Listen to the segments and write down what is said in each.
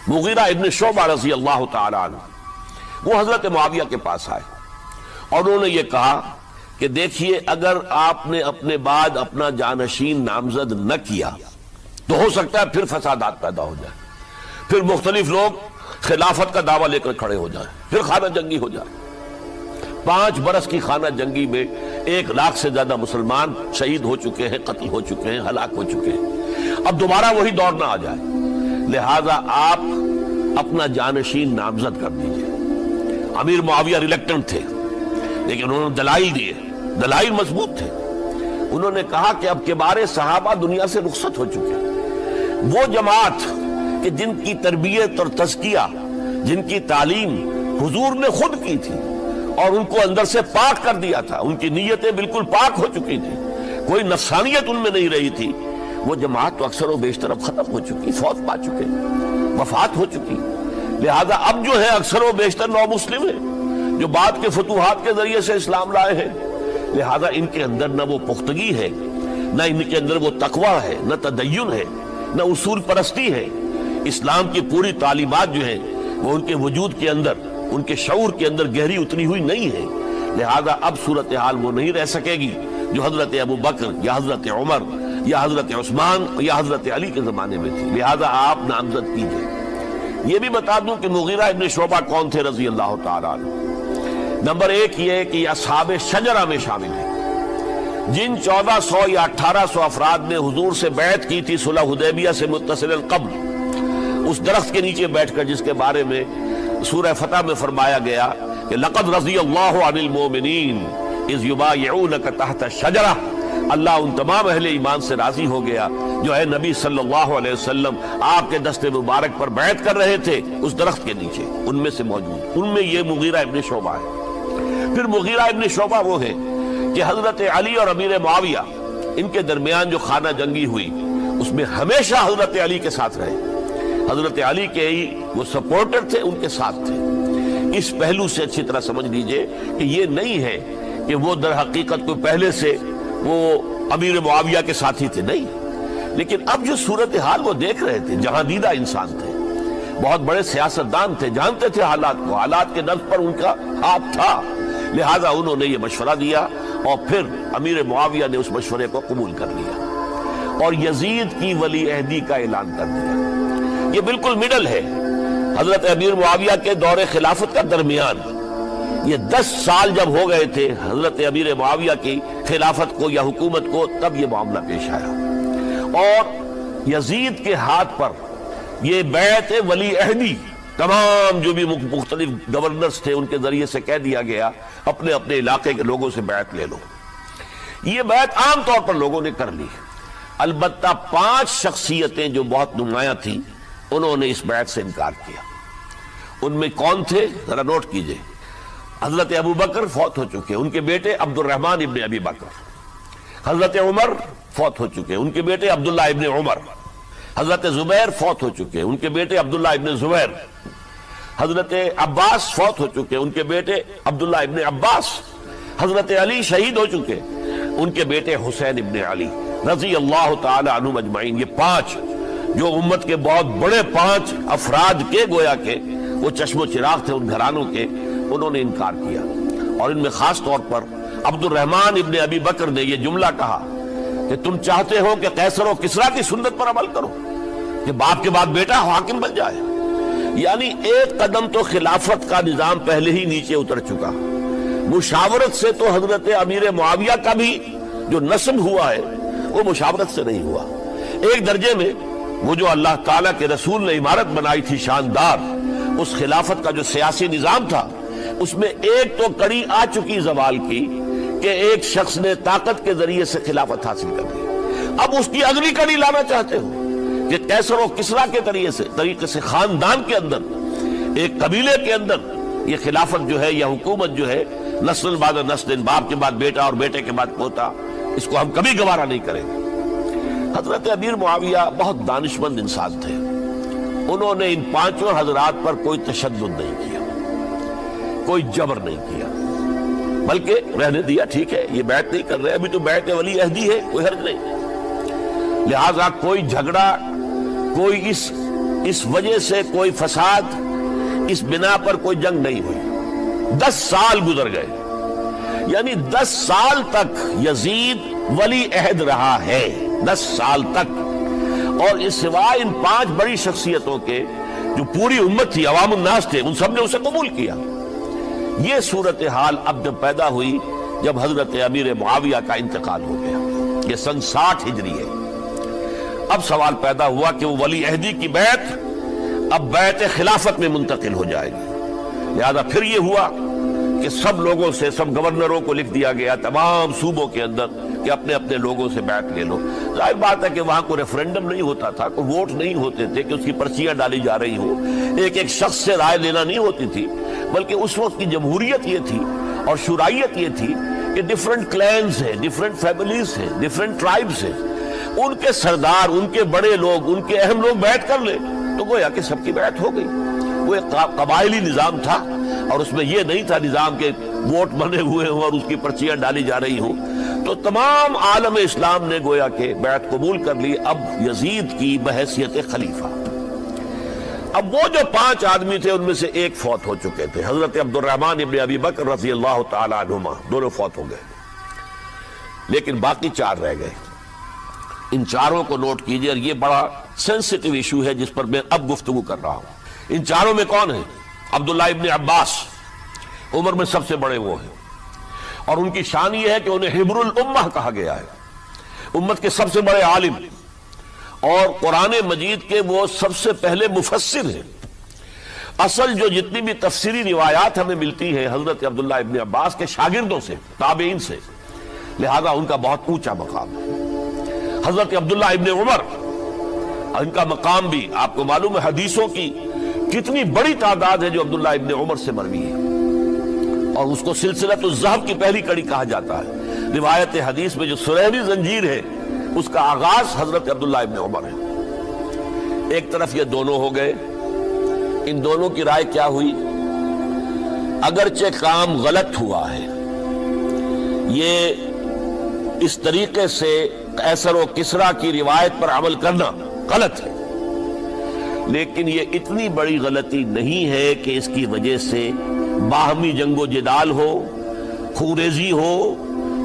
مغیرہ ابن شعبہ رضی اللہ تعالی عنہ وہ حضرت معاویہ کے پاس آئے اور انہوں نے یہ کہا کہ دیکھیے اگر آپ نے اپنے بعد اپنا جانشین نامزد نہ کیا تو ہو سکتا ہے پھر فسادات پیدا ہو جائے، پھر مختلف لوگ خلافت کا دعویٰ لے کر کھڑے ہو جائیں، پھر خانہ جنگی ہو جائے۔ 5 برس کی خانہ جنگی میں 1 لاکھ سے زیادہ مسلمان شہید ہو چکے ہیں، قتل ہو چکے ہیں، ہلاک ہو چکے ہیں۔ اب دوبارہ وہی دور نہ آ جائے، لہذا آپ اپنا جانشین نامزد کر دیجئے۔ امیر معاویہ ریلیکٹنٹ تھے لیکن انہوں نے دلائل دیے، دلائل مضبوط تھے۔ انہوں نے کہا کہ اب کبار صحابہ دنیا سے رخصت ہو چکے ہیں، وہ جماعت کہ جن کی تربیت اور تزکیہ، جن کی تعلیم حضور نے خود کی تھی اور ان کو اندر سے پاک کر دیا تھا، ان کی نیتیں بالکل پاک ہو چکی تھی، کوئی نفسانیت ان میں نہیں رہی تھی، وہ جماعت تو اکثر و بیشتر اب ختم ہو چکی، فوت پا چکے، وفات ہو چکی۔ لہذا اب جو ہے اکثر و بیشتر نو مسلم ہیں جو بعد کے فتوحات کے ذریعے سے اسلام لائے ہیں، لہذا ان کے اندر نہ وہ پختگی ہے، نہ ان کے اندر وہ تقوی ہے، نہ تدین ہے، نہ اصول پرستی ہے۔ اسلام کی پوری تعلیمات جو ہیں وہ ان کے وجود کے اندر، ان کے شعور کے اندر گہری اتری ہوئی نہیں ہے، لہذا اب صورتحال وہ نہیں رہ سکے گی جو حضرت ابو بکر یا حضرت عمر یا حضرت عثمان یا حضرت علی کے زمانے میں تھی، لہذا آپ نامزد کیجئے۔ یہ بھی بتا دوں کہ مغیرہ ابن شعبہ کون تھے رضی اللہ تعالیٰ عنہ۔ نمبر 1 یہ کہ یہ اصحاب شجرہ میں شامل ہیں، جن 1400 یا 1800 افراد نے حضور سے بیعت کی تھی صلح حدیبیہ سے متصل قبل، اس درخت کے نیچے بیٹھ کر جس کے بارے میں سورہ فتح میں فرمایا گیا کہ لقد رضی اللہ عن المؤمنین اذ یبایعونک تحت الشجرہ، اللہ ان تمام اہل ایمان سے راضی ہو گیا جو اے نبی صلی اللہ علیہ وسلم آپ کے دست مبارک پر بیعت کر رہے تھے اس درخت کے نیچے، ان میں سے موجود، ان میں یہ مغیرہ ابن شعبہ ہے۔ پھر مغیرہ ابن شعبہ وہ ہے کہ حضرت علی اور امیر معاویہ ان کے درمیان جو خانہ جنگی ہوئی اس میں ہمیشہ حضرت علی کے ساتھ رہے، حضرت علی کے ہی وہ سپورٹر تھے، ان کے ساتھ تھے۔ اس پہلو سے اچھی طرح سمجھ لیجئے کہ یہ نہیں ہے کہ وہ در حقیقت کو پہلے سے وہ امیر معاویہ کے ساتھی تھے، نہیں، لیکن اب جو صورتحال وہ دیکھ رہے تھے، جہاں دیدہ انسان تھے، بہت بڑے سیاستدان تھے، جانتے تھے حالات کو، حالات کے نفذ پر ان کا ہاتھ تھا، لہذا انہوں نے یہ مشورہ دیا اور پھر امیر معاویہ نے اس مشورے کو قبول کر لیا اور یزید کی ولی عہدی کا اعلان کر دیا۔ یہ بالکل مڈل ہے حضرت امیر معاویہ کے دور خلافت کا درمیان، یہ 10 سال جب ہو گئے تھے حضرت امیر معاویہ کی خلافت کو یا حکومت کو، تب یہ معاملہ پیش آیا اور یزید کے ہاتھ پر یہ بیعت ولی عہدی تمام جو بھی مختلف گورنرز تھے ان کے ذریعے سے کہہ دیا گیا اپنے اپنے علاقے کے لوگوں سے بیعت لے لو۔ یہ بیعت عام طور پر لوگوں نے کر لی، البتہ 5 شخصیتیں جو بہت نمایاں تھیں انہوں نے اس بیعت سے انکار کیا۔ ان میں کون تھے ذرا نوٹ کیجئے۔ حضرت ابو بکر فوت ہو چکے، ان کے بیٹے عبد الرحمن ابن ابی بکر۔ حضرت عمر فوت ہو چکے، ان کے بیٹے عبداللہ ابن عمر۔ حضرت زبیر فوت ہو چکے، ان کے بیٹے عبداللہ ابن زبیر۔ حضرت عباس فوت ہو چکے، ان کے بیٹے عبداللہ ابن عباس۔ حضرت علی شہید ہو چکے، ان کے بیٹے حسین ابن علی رضی اللہ تعالی عنہم اجمعین۔ یہ 5 جو امت کے بہت بڑے 5 افراد کے گویا کے وہ چشم و چراغ تھے ان گھرانوں کے، انہوں نے انکار کیا، اور ان میں خاص طور پر عبد الرحمن ابن ابی بکر نے یہ جملہ کہا کہ تم چاہتے ہو کہ قیصر و کسریٰ کی سنت پر عمل کرو کہ باپ کے بعد بیٹا حاکم بن جائے، یعنی ایک قدم تو خلافت کا نظام پہلے ہی نیچے اتر چکا۔ مشاورت سے تو حضرت امیر معاویہ کا بھی جو نسب ہوا ہے وہ مشاورت سے نہیں ہوا، ایک درجے میں وہ جو اللہ تعالیٰ کے رسول نے عمارت بنائی تھی شاندار، اس خلافت کا جو سیاسی نظام تھا اس میں ایک تو کڑی آ چکی زوال کی کہ ایک شخص نے طاقت کے ذریعے سے خلافت حاصل کر لی، اب اس کی اگلی کڑی لانا چاہتے ہو کہ قیصر و کسریٰ کے طریقے سے خاندان کے اندر، ایک قبیلے کے اندر یہ خلافت جو ہے یا حکومت جو ہے نسل بعد نسل، باپ کے بعد بیٹا اور بیٹے کے بعد پوتا، اس کو ہم کبھی گوارا نہیں کریں گے۔ حضرت امیر معاویہ بہت دانشمند انسان تھے، انہوں نے ان 5 حضرات پر کوئی تشدد نہیں کیا، کوئی جبر نہیں کیا، بلکہ رہنے دیا، ٹھیک ہے یہ بیعت نہیں کر رہے، ابھی تو بیعت ولی عہدی ہے، کوئی حرج نہیں، لہذا کوئی جھگڑا، کوئی اس اس وجہ سے کوئی فساد، اس بنا پر کوئی جنگ نہیں ہوئی۔ 10 سال گزر گئے، یعنی 10 سال تک یزید ولی عہد رہا ہے، 10 سال تک۔ اور اس سوائے ان 5 بڑی شخصیتوں کے جو پوری امت تھی، عوام الناس تھے، ان سب نے اسے قبول کیا۔ یہ صورتحال اب جب پیدا ہوئی جب حضرت امیر معاویہ کا انتقال ہو گیا، یہ سن 60 ہجری ہے۔ اب سوال پیدا ہوا کہ وہ ولی عہدی کی بیعت اب بیعت خلافت میں منتقل ہو جائے گی۔ لہذا پھر یہ ہوا کہ سب لوگوں سے، سب گورنروں کو لکھ دیا گیا تمام صوبوں کے اندر کہ اپنے اپنے لوگوں سے بیعت لے لو۔ ظاہر بات ہے کہ وہاں کوئی ریفرنڈم نہیں ہوتا تھا، کوئی ووٹ نہیں ہوتے تھے کہ اس کی پرچیاں ڈالی جا رہی ہوں، ایک ایک شخص سے رائے لینا نہیں ہوتی تھی، بلکہ اس وقت کی جمہوریت یہ تھی اور شورائیت یہ تھی کہ ڈیفرنٹ کلینز ہیں، ڈیفرنٹ فیملیز ہیں، ڈیفرنٹ ٹرائبز ہیں، ان کے سردار، ان کے بڑے لوگ، ان کے اہم لوگ بیعت کر لیں تو گویا کہ سب کی بیعت ہو گئی۔ وہ ایک قبائلی نظام تھا اور اس میں یہ نہیں تھا نظام کے ووٹ بنے ہوئے ہوں اور اس کی پرچیاں ڈالی جا رہی ہوں۔ تو تمام عالم اسلام نے گویا کہ بیعت قبول کر لی اب یزید کی بحیثیت خلیفہ۔ اب وہ جو 5 آدمی تھے ان میں سے ایک فوت ہو چکے تھے، حضرت عبد الرحمن ابن ابی بکر رضی اللہ تعالی عنہما، دونوں فوت ہو گئے، لیکن باقی 4 رہ گئے۔ ان 4 کو نوٹ کیجئے، اور یہ بڑا سینسٹیو ایشو ہے جس پر میں اب گفتگو کر رہا ہوں۔ ان 4 میں کون ہیں؟ عبداللہ ابن عباس، عمر میں سب سے بڑے وہ ہیں، اور ان کی شان یہ ہے کہ انہیں حبر الامہ کہا گیا ہے، امت کے سب سے بڑے عالم، اور قرآن مجید کے وہ سب سے پہلے مفسر ہیں۔ اصل جو جتنی بھی تفسیری روایات ہمیں ملتی ہیں حضرت عبداللہ ابن عباس کے شاگردوں سے، تابعین سے، لہذا ان کا بہت اونچا مقام ہے۔ حضرت عبداللہ ابن عمر، ان کا مقام بھی آپ کو معلوم ہے، حدیثوں کی کتنی بڑی تعداد ہے جو عبداللہ ابن عمر سے مروی ہے، اور اس کو سلسلۃ الذہب کی پہلی کڑی کہا جاتا ہے۔ روایت حدیث میں جو سنہری زنجیر ہے اس کا آغاز حضرت عبداللہ ابن عمر ہے۔ ایک طرف یہ دونوں ہو گئے، ان دونوں کی رائے کیا ہوئی؟ اگرچہ کام غلط ہوا ہے، یہ اس طریقے سے قیصر و کسریٰ کی روایت پر عمل کرنا غلط ہے، لیکن یہ اتنی بڑی غلطی نہیں ہے کہ اس کی وجہ سے باہمی جنگ و جدال ہو، خونریزی ہو،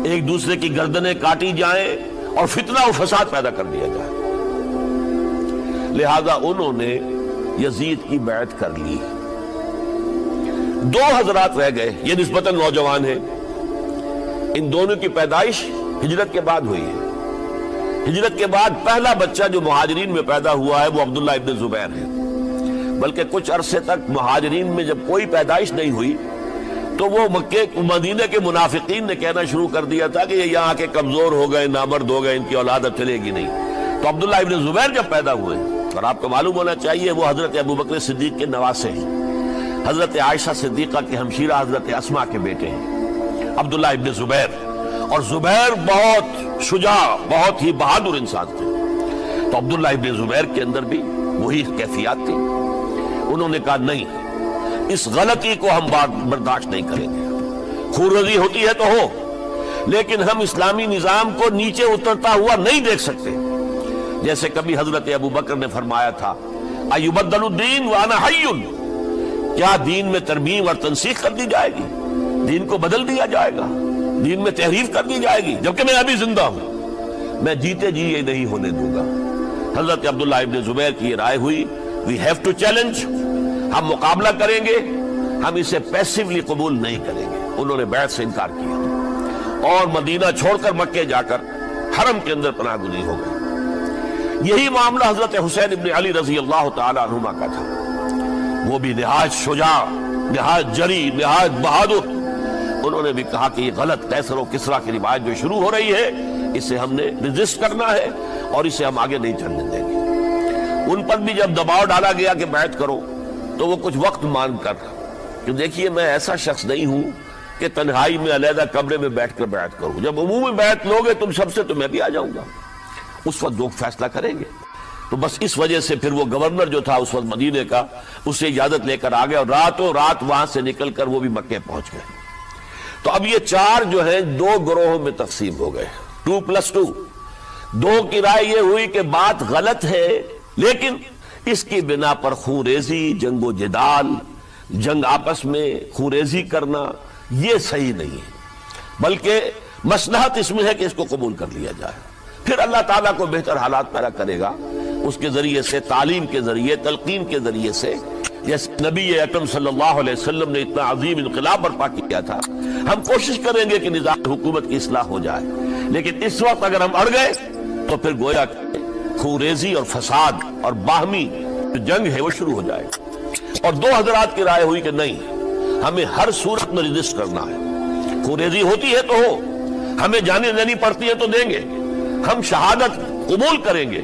ایک دوسرے کی گردنیں کاٹی جائیں اور فتنہ و فساد پیدا کر دیا جائے۔ لہذا انہوں نے یزید کی بیعت کر لی۔ 2 حضرات رہ گئے، یہ نسبتاً نوجوان ہیں، ان دونوں کی پیدائش ہجرت کے بعد ہوئی ہے۔ ہجرت کے بعد پہلا بچہ جو مہاجرین میں پیدا ہوا ہے وہ عبداللہ ابن زبیر ہے، بلکہ کچھ عرصے تک مہاجرین میں جب کوئی پیدائش نہیں ہوئی تو وہ مکے مدینہ کے منافقین نے کہنا شروع کر دیا تھا کہ یہ یہاں کے کمزور ہو گئے، نامرد ہو گئے، ان کی اولاد اب چلے گی نہیں۔ تو عبداللہ ابن زبیر جب پیدا ہوئے، اور آپ کو معلوم ہونا چاہیے وہ حضرت ابوبکر صدیق کے نواسے ہیں، حضرت عائشہ صدیقہ کے ہمشیرہ حضرت اسماء کے بیٹے ہیں عبداللہ ابن زبیر، اور زبیر بہت شجاع، بہت ہی بہادر انسان تھے۔ تو عبداللہ ابن زبیر کے اندر بھی وہی کیفیات تھی۔ انہوں نے کہا نہیں، اس غلطی کو ہم برداشت نہیں کریں گے، خونریزی ہوتی ہے تو ہو، لیکن ہم اسلامی نظام کو نیچے اترتا ہوا نہیں دیکھ سکتے۔ جیسے کبھی حضرت ابوبکر نے فرمایا تھا ایبدل الدین وانا حی، کیا دین میں ترمیم اور تنسیخ کر دی جائے گی؟ دین کو بدل دیا جائے گا، دین میں تحریف کر دی جائے گی، جبکہ میں ابھی زندہ ہوں، میں جیتے جی یہ نہیں ہونے دوں گا۔ حضرت عبداللہ ابن زبیر کی یہ رائے ہوئی، we have to challenge، ہم مقابلہ کریں گے، ہم اسے پیسیولی قبول نہیں کریں گے۔ انہوں نے بیعت سے انکار کیا اور مدینہ چھوڑ کر مکے جا کر حرم کے اندر پناہ گزین ہو گئے۔ یہی معاملہ حضرت حسین ابن علی رضی اللہ تعالی عنہما کا تھا، وہ بھی نہایت شجاع، نہایت جری، نہایت بہادر۔ انہوں نے بھی کہا کہ یہ غلط قیصر و کسریٰ کی روایت جو شروع ہو رہی ہے اسے ہم نے ریزسٹ کرنا ہے اور اسے ہم آگے نہیں چلنے دیں گے۔ ان پر بھی جب دباؤ ڈالا گیا کہ بیعت کرو تو وہ کچھ وقت مان کر کہ دیکھیے میں ایسا شخص نہیں ہوں کہ تنہائی میں علیحدہ کمرے میں بیٹھ کر بیعت کروں، جب عمومی بیعت لوگے تم سب سے تو میں بھی آ جاؤں گا، اس وقت لوگ فیصلہ کریں گے۔ تو بس اس وجہ سے پھر وہ گورنر جو تھا اس وقت مدینے کا، اس سے اجازت لے کر آ گئے اور راتوں رات وہاں سے نکل کر وہ بھی مکے پہنچ گئے۔ تو اب یہ 4 جو ہیں 2 گروہوں میں تقسیم ہو گئے، 2+2۔ 2 کی رائے یہ ہوئی کہ بات غلط ہے لیکن اس کی بنا پر خون ریزی، جنگ و جدال، جنگ آپس میں خون ریزی کرنا یہ صحیح نہیں ہے، بلکہ مصلحت اس میں ہے کہ اس کو قبول کر لیا جائے، پھر اللہ تعالیٰ کو بہتر حالات پیدا کرے گا اس کے ذریعے سے، تعلیم کے ذریعے، تلقین کے ذریعے سے، جیسے نبی اکرم صلی اللہ علیہ وسلم نے اتنا عظیم انقلاب برپا کیا تھا۔ ہم کوشش کریں گے کہ نظام حکومت کی اصلاح ہو جائے، لیکن اس وقت اگر ہم اڑ گئے تو پھر گویا خون ریزی اور فساد اور باہمی جنگ ہے وہ شروع ہو جائے گا۔ اور دو حضرات کی رائے ہوئی کہ نہیں، ہمیں ہر صورت میں رجسٹ کرنا ہے، خون ریزی ہوتی ہے تو ہو، ہمیں جانیں دینی پڑتی ہے تو دیں گے، ہم شہادت قبول کریں گے،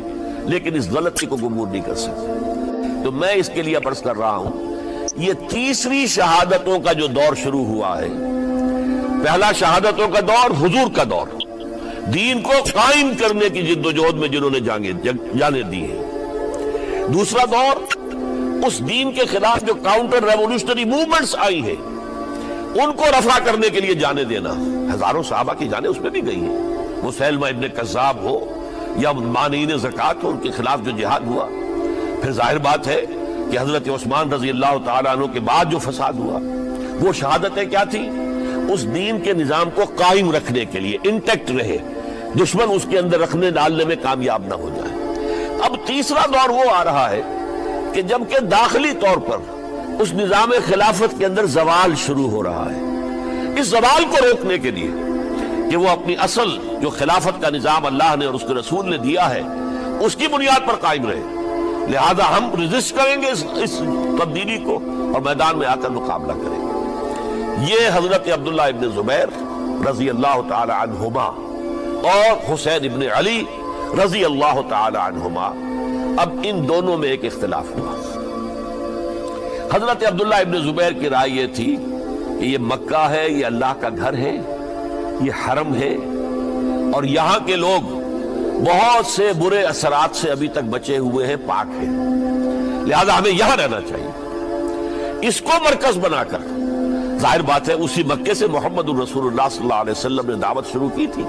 لیکن اس غلطی کو قبول نہیں کر سکتے۔ تو میں اس کے لیے عرض کر رہا ہوں، یہ تیسری شہادتوں کا جو دور شروع ہوا ہے، پہلا شہادتوں کا دور حضور کا دور، دین کو قائم کرنے کی جد و جہد میں جنہوں نے جانیں دی ہیں۔ دوسرا دور اس دین کے خلاف جو کاؤنٹر ریولوشنری موومنٹس آئی ہیں ان کو رفع کرنے کے لیے جانیں دینا، ہزاروں صحابہ کی جانیں اس میں بھی گئی ہیں، مسیلمہ ابن کذاب ہو یا مانعین زکوٰۃ ہو، ان کے خلاف جو جہاد ہوا۔ پھر ظاہر بات ہے کہ حضرت عثمان رضی اللہ تعالیٰ عنہ کے بعد جو فساد ہوا، وہ شہادتیں کیا تھی؟ اس دین کے نظام کو قائم رکھنے کے لیے، انٹیکٹ رہے، دشمن اس کے اندر رکھنے ڈالنے میں کامیاب نہ ہو جائے۔ اب تیسرا دور وہ آ رہا ہے کہ جب کہ داخلی طور پر اس نظام خلافت کے اندر زوال شروع ہو رہا ہے، اس زوال کو روکنے کے لیے کہ وہ اپنی اصل جو خلافت کا نظام اللہ نے اور اس کے رسول نے دیا ہے اس کی بنیاد پر قائم رہے، لہذا ہم رجسٹ کریں گے اس تبدیلی کو اور میدان میں آ کر مقابلہ کریں گے۔ یہ حضرت عبداللہ ابن زبیر رضی اللہ تعالی عنہما اور حسین ابن علی رضی اللہ تعالی عنہما، اب ان دونوں میں ایک اختلاف ہوا۔ حضرت عبداللہ ابن زبیر کی رائے یہ تھی کہ یہ مکہ ہے، یہ اللہ کا گھر ہے، یہ حرم ہے، اور یہاں کے لوگ بہت سے برے اثرات سے ابھی تک بچے ہوئے ہیں، پاک ہیں، لہذا ہمیں یہاں رہنا چاہیے۔ اس کو مرکز بنا کر ظاہر بات ہے اسی مکے سے محمد الرسول اللہ صلی اللہ علیہ وسلم نے دعوت شروع کی تھی،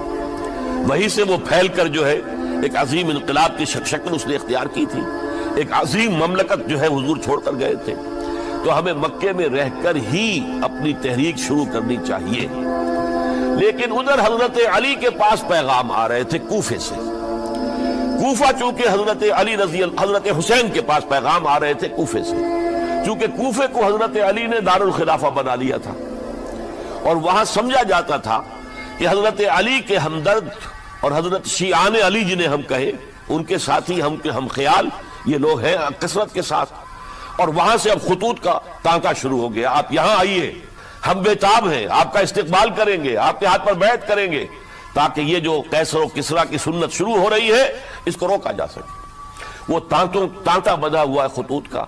وہیں سے وہ پھیل کر جو ہے ایک عظیم انقلاب کی شکل اس نے اختیار کی تھی، ایک عظیم مملکت جو ہے حضور چھوڑ کر گئے تھے۔ تو ہمیں مکے میں رہ کر ہی اپنی تحریک شروع کرنی چاہیے، لیکن ادھر حضرت علی کے پاس پیغام آ رہے تھے کوفے سے۔ کوفہ چونکہ حضرت حسین کے پاس پیغام آ رہے تھے کوفے سے، چونکہ کوفے کو حضرت علی نے دار الخلافہ بنا لیا تھا، اور وہاں سمجھا جاتا تھا کہ حضرت علی کے ہمدرد اور حضرت شیعان علی جنہیں ہم کہیں، ان کے ساتھی، ہم خیال یہ لوگ ہیں کثرت کے ساتھ، اور وہاں سے اب خطوط کا تانکا شروع ہو گیا، آپ یہاں آئیے، ہم بےتاب ہیں، آپ کا استقبال کریں گے، آپ کے ہاتھ پر بیعت کریں گے، تاکہ یہ جو قیصر و کسریٰ کی سنت شروع ہو رہی ہے اس کو روکا جا سکے۔ وہ تانتا بندھا ہوا ہے خطوط کا۔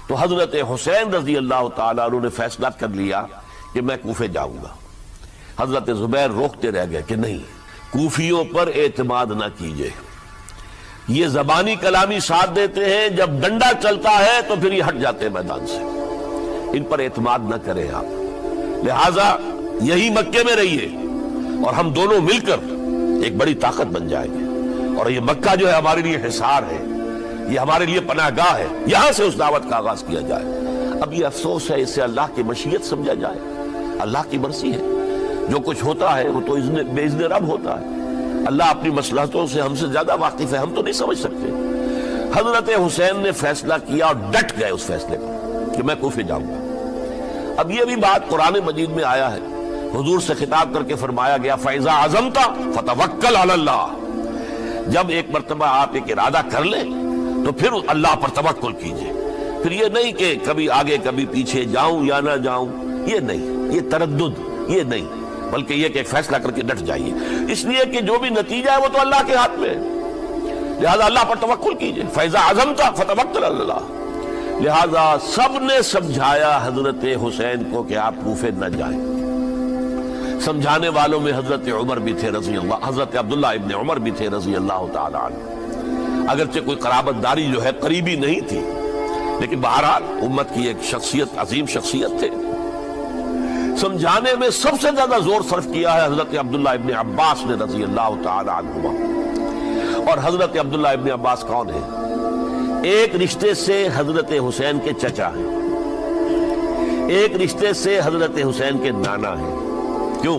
تو حضرت حسین رضی اللہ تعالیٰ عنہ نے فیصلہ کر لیا کہ میں کوفے جاؤں گا۔ حضرت زبیر روکتے رہ گئے کہ نہیں، کوفیوں پر اعتماد نہ کیجئے، یہ زبانی کلامی ساتھ دیتے ہیں، جب ڈنڈا چلتا ہے تو پھر یہ ہٹ جاتے ہیں میدان سے، ان پر اعتماد نہ کریں آپ، لہٰذا یہی مکے میں رہیے اور ہم دونوں مل کر ایک بڑی طاقت بن جائیں گے، اور یہ مکہ جو ہے ہمارے لیے حصار ہے، یہ ہمارے لیے پناہ گاہ ہے، یہاں سے اس دعوت کا آغاز کیا جائے۔ اب یہ افسوس ہے، اسے اللہ کی مشیت سمجھا جائے، اللہ کی مرضی ہے، جو کچھ ہوتا ہے وہ تو باذن رب ہوتا ہے، اللہ اپنی مصلحتوں سے ہم سے زیادہ واقف ہے، ہم تو نہیں سمجھ سکتے۔ حضرت حسین نے فیصلہ کیا اور ڈٹ گئے اس فیصلے پر کہ میں کوفے جاؤں گا۔ اب یہ بھی بات قرآن مجید میں آیا ہے، حضور سے خطاب کر کے فرمایا گیا فَإِذَا عَزَمْتَ فَتَوَكَّلْ عَلَى اللَّهِ، جب ایک مرتبہ آپ ایک ارادہ کر لیں تو پھر اللہ پر توکل کیجئے، پھر یہ نہیں کہ کبھی آگے کبھی پیچھے جاؤں یا نہ جاؤں، یہ نہیں، یہ تردد یہ نہیں، بلکہ یہ کہ ایک فیصلہ کر کے ڈٹ جائیے، اس لیے کہ جو بھی نتیجہ ہے وہ تو اللہ کے ہاتھ میں ہے، لہذا اللہ پر توکل کیجئے۔ فَإِذَا عَزَمْتَ فَتَوَكَّلْ عَلَى اللَّهِ، لہذا سب نے سمجھایا حضرت حسین کو کہ آپ کوفے نہ جائیں۔ سمجھانے والوں میں حضرت عمر بھی تھے رضی اللہ، حضرت عبداللہ ابن عمر بھی تھے رضی اللہ تعالی عنہ، اگرچہ کوئی قرابت داری جو ہے قریبی نہیں تھی، لیکن بہرحال امت کی ایک شخصیت، عظیم شخصیت تھے۔ سمجھانے میں سب سے زیادہ زور صرف کیا ہے حضرت عبداللہ ابن عباس نے رضی اللہ تعالی عنہما۔ اور حضرت عبداللہ ابن عباس کون ہیں؟ ایک رشتے سے حضرت حسین کے چچا ہیں، ایک رشتے سے حضرت حسین کے نانا ہیں۔ کیوں؟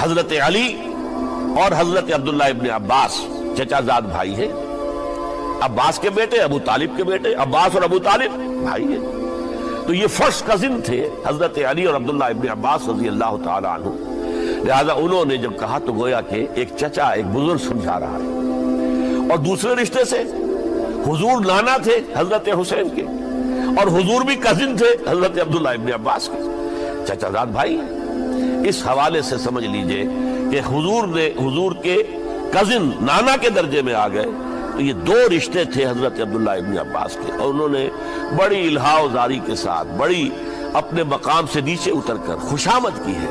حضرت علی اور حضرت عبداللہ ابن عباس چچا زاد بھائی ہیں، عباس کے بیٹے، ابو طالب کے بیٹے، عباس اور ابو طالب بھائی ہیں۔ تو یہ فرسٹ کزن تھے حضرت علی اور عبداللہ ابن عباس رضی اللہ تعالی عنہ، لہذا انہوں نے جب کہا تو گویا کہ ایک چچا ایک بزرگ سمجھا رہا ہے۔ اور دوسرے رشتے سے حضور نانا تھے حضرت حسین کے، اور حضور بھی کزن تھے حضرت عبداللہ ابن عباس کے، چچا زاد بھائی ہیں۔ اس حوالے سے سمجھ لیجئے کہ حضور کے کزن نانا کے درجے میں آ گئے۔ تو یہ دو رشتے تھے حضرت عبداللہ ابن عباس کے، اور انہوں نے بڑی الہا و زاری کے ساتھ، بڑی اپنے مقام سے نیچے اتر کر خوشامد کی ہے،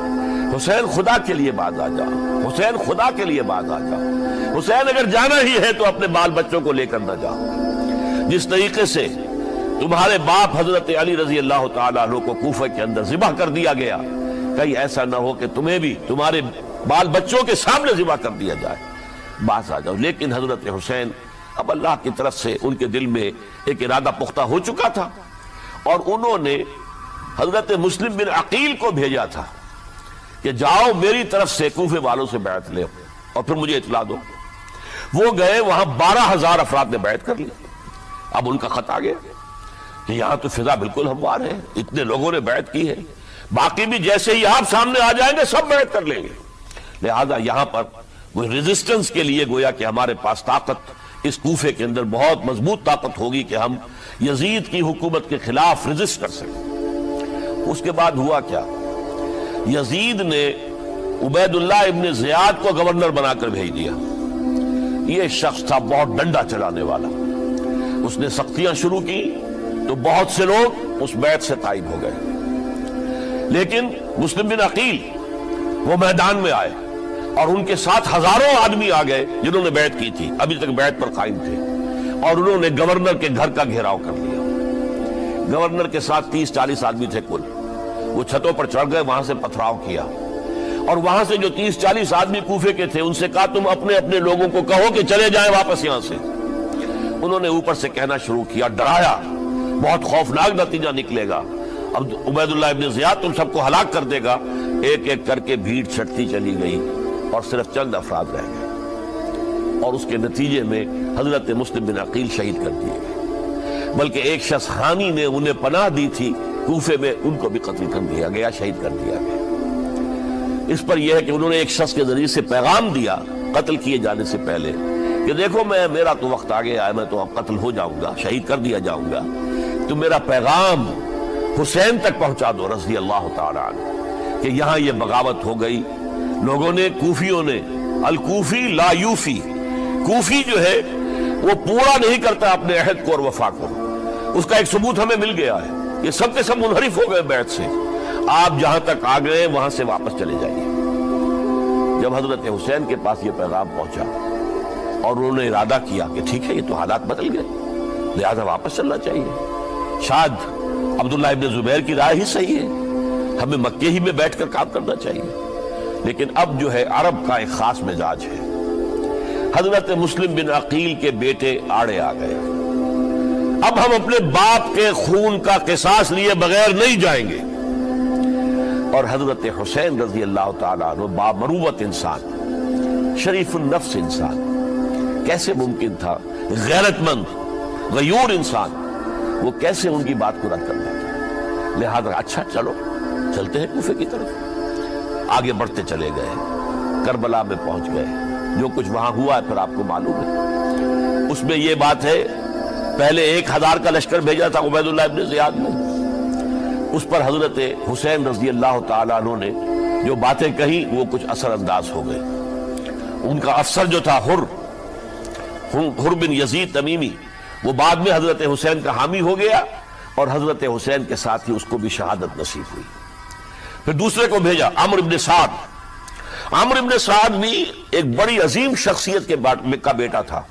حسین خدا کے لیے باز آ جاؤ، حسین خدا کے لیے باز آ جاؤ، حسین اگر جانا ہی ہے تو اپنے بال بچوں کو لے کر نہ جاؤ۔ جس طریقے سے تمہارے باپ حضرت علی رضی اللہ تعالیٰ عنہ کو کوفہ کے اندر ذبح کر دیا گیا، کہیں ایسا نہ ہو کہ تمہیں بھی تمہارے بال بچوں کے سامنے ذبح کر دیا جائے، باز آ جاؤ۔ لیکن حضرت حسین اب اللہ کی طرف سے ان کے دل میں ایک ارادہ پختہ ہو چکا تھا، اور انہوں نے حضرت مسلم بن عقیل کو بھیجا تھا کہ جاؤ میری طرف سے کوفے والوں سے بیعت لے اور پھر مجھے اطلاع دو۔ وہ گئے، وہاں 12,000 افراد نے بیعت کر لی۔ اب ان کا خط آ گیا کہ یہاں تو فضا بالکل ہموار ہے، اتنے لوگوں نے بیعت کی ہے، باقی بھی جیسے ہی آپ سامنے آ جائیں گے سب بیعت کر لیں گے، لہذا یہاں پر وہ ریزسٹنس کے لیے گویا کہ ہمارے پاس طاقت اس کوفے کے اندر بہت مضبوط طاقت ہوگی کہ ہم یزید کی حکومت کے خلاف ریزسٹ کر سکیں۔ اس کے بعد ہوا کیا؟ یزید نے عبید اللہ ابن زیاد کو گورنر بنا کر بھیج دیا۔ یہ شخص تھا بہت ڈنڈا چلانے والا، اس نے سختیاں شروع کی تو بہت سے لوگ اس بیعت سے تائب ہو گئے، لیکن مسلم بن عقیل وہ میدان میں آئے اور ان کے ساتھ ہزاروں آدمی آ گئے جنہوں نے بیعت کی تھی، ابھی تک بیعت پر قائم تھے، اور انہوں نے گورنر کے گھر کا گھیراؤ کر لیا۔ گورنر کے ساتھ 30-40 آدمی تھے کل، وہ چھتوں پر چڑھ گئے، وہاں سے پتھراؤ کیا، اور وہاں سے جو 30-40 آدمی کوفے کے تھے ان سے کہا تم اپنے اپنے لوگوں کو کہو کہ چلے جائیں واپس یہاں سے۔ انہوں نے اوپر سے کہنا شروع کیا، ڈرایا، بہت خوفناک نتیجہ نکلے گا، اب عبید اللہ ابن زیاد تم سب کو ہلاک کر دے گا۔ ایک ایک کر کے بھیڑ چھٹتی چلی گئی اور صرف چند افراد رہ گئے، اور اس کے نتیجے میں حضرت مسلم بن عقیل شہید کر دیے گئے، بلکہ ایک شخص حامی نے انہیں پناہ دی تھی کوفے میں، ان کو بھی قتل کر دیا گیا، شہید کر دیا گیا۔ اس پر یہ ہے کہ انہوں نے ایک شخص کے ذریعے سے پیغام دیا قتل کیے جانے سے پہلے کہ دیکھو میرا تو وقت آ گیا ہے، میں تو اب قتل ہو جاؤں گا، شہید کر دیا جاؤں گا، تو میرا پیغام حسین تک پہنچا دو رضی اللہ تعالی عنہ کہ یہاں یہ بغاوت ہو گئی۔ لوگوں نے، کوفیوں نے، الکوفی لا یوفی، کوفی جو ہے وہ پورا نہیں کرتا اپنے عہد کو اور وفا کو، اس کا ایک ثبوت ہمیں مل گیا ہے، یہ سب کے سب منحرف ہو گئے بیعت سے، آپ جہاں تک آ گئے وہاں سے واپس چلے جائیے۔ جب حضرت حسین کے پاس یہ پیغام پہنچا اور انہوں نے ارادہ کیا کہ ٹھیک ہے یہ تو حالات بدل گئے، لہذا واپس چلنا چاہیے، شاید عبداللہ ابن زبیر کی رائے ہی صحیح ہے، ہمیں مکے ہی میں بیٹھ کر کام کرنا چاہیے، لیکن اب جو ہے عرب کا ایک خاص مزاج ہے۔ حضرت مسلم بن عقیل کے بیٹے آڑے آ گئے، اب ہم اپنے باپ کے خون کا قصاص لیے بغیر نہیں جائیں گے، اور حضرت حسین رضی اللہ تعالیٰ عنہ بامروت انسان، شریف النفس انسان، کیسے ممکن تھا غیرت مند غیور انسان وہ کیسے ان کی بات کو رد کر دیتا؟ لہذا اچھا چلو چلتے ہیں کوفے کی طرف۔ آگے بڑھتے چلے گئے، کربلا میں پہنچ گئے، جو کچھ وہاں ہوا ہے پھر آپ کو معلوم ہے۔ اس میں یہ بات ہے پہلے 1000 کا لشکر بھیجا تھا عبید اللہ ابن زیاد نے، اس پر حضرت حسین رضی اللہ تعالیٰ عنہ نے جو باتیں کہیں وہ کچھ اثر انداز ہو گئے۔ ان کا افسر جو تھا حر بن یزید تمیمی، وہ بعد میں حضرت حسین کا حامی ہو گیا، اور حضرت حسین کے ساتھ ہی اس کو بھی شہادت نصیب ہوئی۔ پھر دوسرے کو بھیجا عمرو بن سعد۔ عمرو بن سعد بھی ایک بڑی عظیم شخصیت کا بیٹا تھا،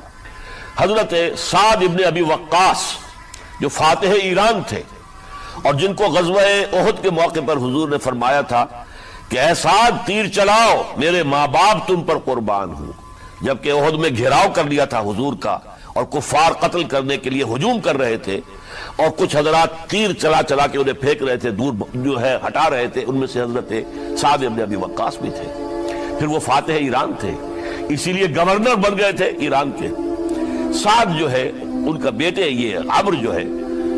حضرت سعد ابن ابی وقاص جو فاتح ایران تھے، اور جن کو غزوہ احد کے موقع پر حضور نے فرمایا تھا کہ اے سعد تیر چلاؤ، میرے ماں باپ تم پر قربان ہوں، جبکہ احد میں گھیراؤ کر لیا تھا حضور کا، اور کفار قتل کرنے کے لیے ہجوم کر رہے تھے، اور کچھ حضرات تیر چلا چلا کے انہیں پھینک رہے تھے، دور جو ہے ہٹا رہے تھے، ان میں سے حضرت سعد بن ابی وقاص بھی تھے۔ پھر وہ فاتح ایران تھے، اسی لیے گورنر بن گئے تھے ایران کے۔ سعد جو ہے ان کا بیٹے، یہ عمرو جو ہے،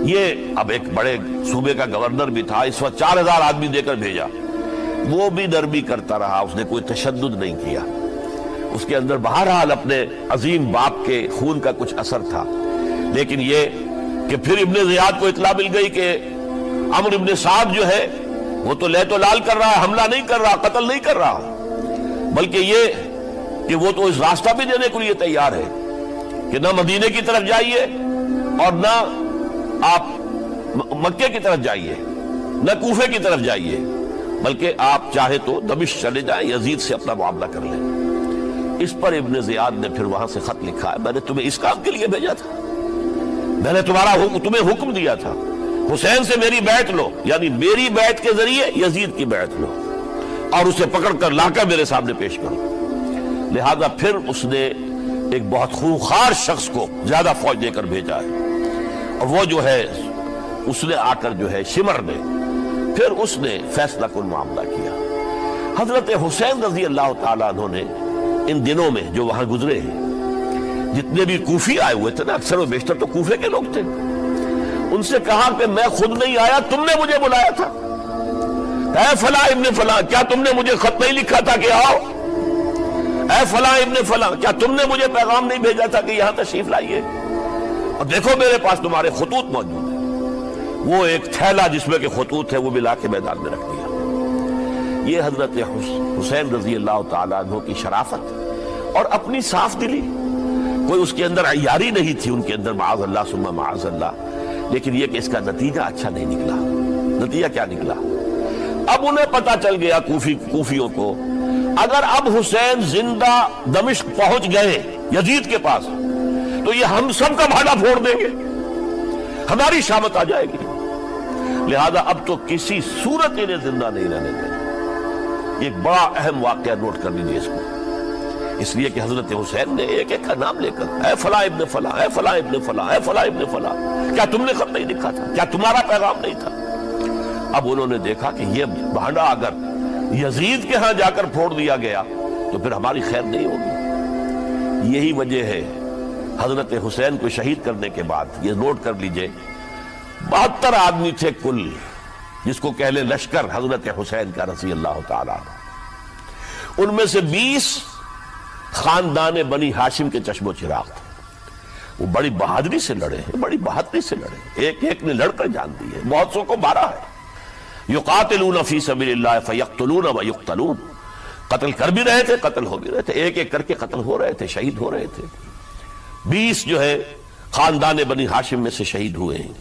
یہ اب ایک بڑے صوبے کا گورنر بھی تھا، اس وقت 4000 آدمی دے کر بھیجا، وہ بھی نرمی کرتا رہا، اس نے کوئی تشدد نہیں کیا، اس کے اندر بہرحال اپنے عظیم باپ کے خون کا کچھ اثر تھا۔ لیکن یہ کہ پھر ابن زیاد کو اطلاع مل گئی کہ عمرو ابن سعد جو ہے وہ تو لے تو لال کر رہا ہے، حملہ نہیں کر رہا، قتل نہیں کر رہا، بلکہ یہ کہ وہ تو اس راستہ بھی دینے کے لیے تیار ہے کہ نہ مدینے کی طرف جائیے اور نہ آپ مکے کی طرف جائیے، نہ کوفے کی طرف جائیے، بلکہ آپ چاہے تو دمشق چلے جائیں، یزید سے اپنا معاملہ کر لیں۔ اس پر ابن زیاد نے پھر وہاں سے خط لکھا ہے، میں نے تمہیں اس کام کے لیے بھیجا تھا، میں نے تمہیں حکم دیا تھا حسین سے میری بیعت لو، یعنی میری بیعت کے ذریعے یزید کی بیعت لو، اور اسے پکڑ کر لا کر میرے سامنے پیش کرو۔ لہذا پھر اس نے ایک بہت خونخوار شخص کو زیادہ فوج دے کر بھیجا ہے، اور وہ جو ہے اس نے آ کر جو ہے شمر نے پھر اس نے فیصلہ کن معاملہ کیا۔ حضرت حسین رضی اللہ تعالیٰ عنہ نے ان دنوں میں جو وہاں گزرے ہیں، جتنے بھی کوفی آئے ہوئے تھے نا، اکثر و بیشتر تو کوفے کے لوگ تھے، ان سے کہا کہ میں خود نہیں آیا، تم نے مجھے بلایا تھا، اے فلاں ابن فلاں، کیا تم نے مجھے خط نہیں لکھا تھا کہ آؤ؟ اے فلاں ابن فلاں، کیا تم نے مجھے پیغام نہیں بھیجا تھا کہ یہاں تشریف لائیے؟ اور دیکھو میرے پاس تمہارے خطوط موجود ہیں۔ وہ ایک تھیلا جس میں کہ خطوط ہے وہ بھی لا کے میدان میں رکھ دیا۔ یہ حضرت حسین رضی اللہ تعالیٰ عنہ کی شرافت اور اپنی صاف دلی، کوئی اس کے اندر عیاری نہیں تھی ان کے اندر، معاذ اللہ ثم معاذ اللہ، لیکن یہ کہ اس کا نتیجہ اچھا نہیں نکلا۔ نتیجہ کیا نکلا؟ اب انہیں پتا چل گیا کوفیوں کو، اگر اب حسین زندہ دمشق پہنچ گئے یزید کے پاس تو یہ ہم سب کا بھاڑا پھوڑ دیں گے، ہماری شامت آ جائے گی، لہذا اب تو کسی صورت انہیں زندہ نہیں رہنے دیں۔ ایک بڑا اہم واقعہ نوٹ کر لیجیے اس کو، اس لیے کہ حضرت حسین نے ایک ایک کا نام لے کر، اے فلاں ابن فلاں، اے فلاں ابن فلاں، اے فلاں ابن فلاں، کیا تم نے خط نہیں لکھا تھا؟ کیا تمہارا پیغام نہیں تھا؟ اب انہوں نے دیکھا کہ یہ بھانڈا اگر یزید کے ہاں جا کر پھوڑ دیا گیا تو پھر ہماری خیر نہیں ہوگی۔ یہی وجہ ہے حضرت حسین کو شہید کرنے کے بعد، یہ نوٹ کر لیجئے، 72 آدمی تھے کل، جس کو کہہ لیں لشکر حضرت حسین کا رضی اللہ تعالیٰ عنہ۔ ان میں سے 20 خاندان بنی ہاشم کے چشم و چراغ تھے، وہ بڑی بہادری سے لڑے ہیں، بڑی بہادری سے لڑے، ایک ایک نے لڑ کر جان دی ہے، بہت سو کو مارا ہے۔ یقاتلون فی سبیل اللہ فیقتلون ویقتلون، قتل کر بھی رہے تھے، قتل ہو بھی رہے تھے، ایک ایک کر کے قتل ہو رہے تھے، شہید ہو رہے تھے۔ 20 جو ہے خاندان بنی ہاشم میں سے شہید ہوئے ہیں۔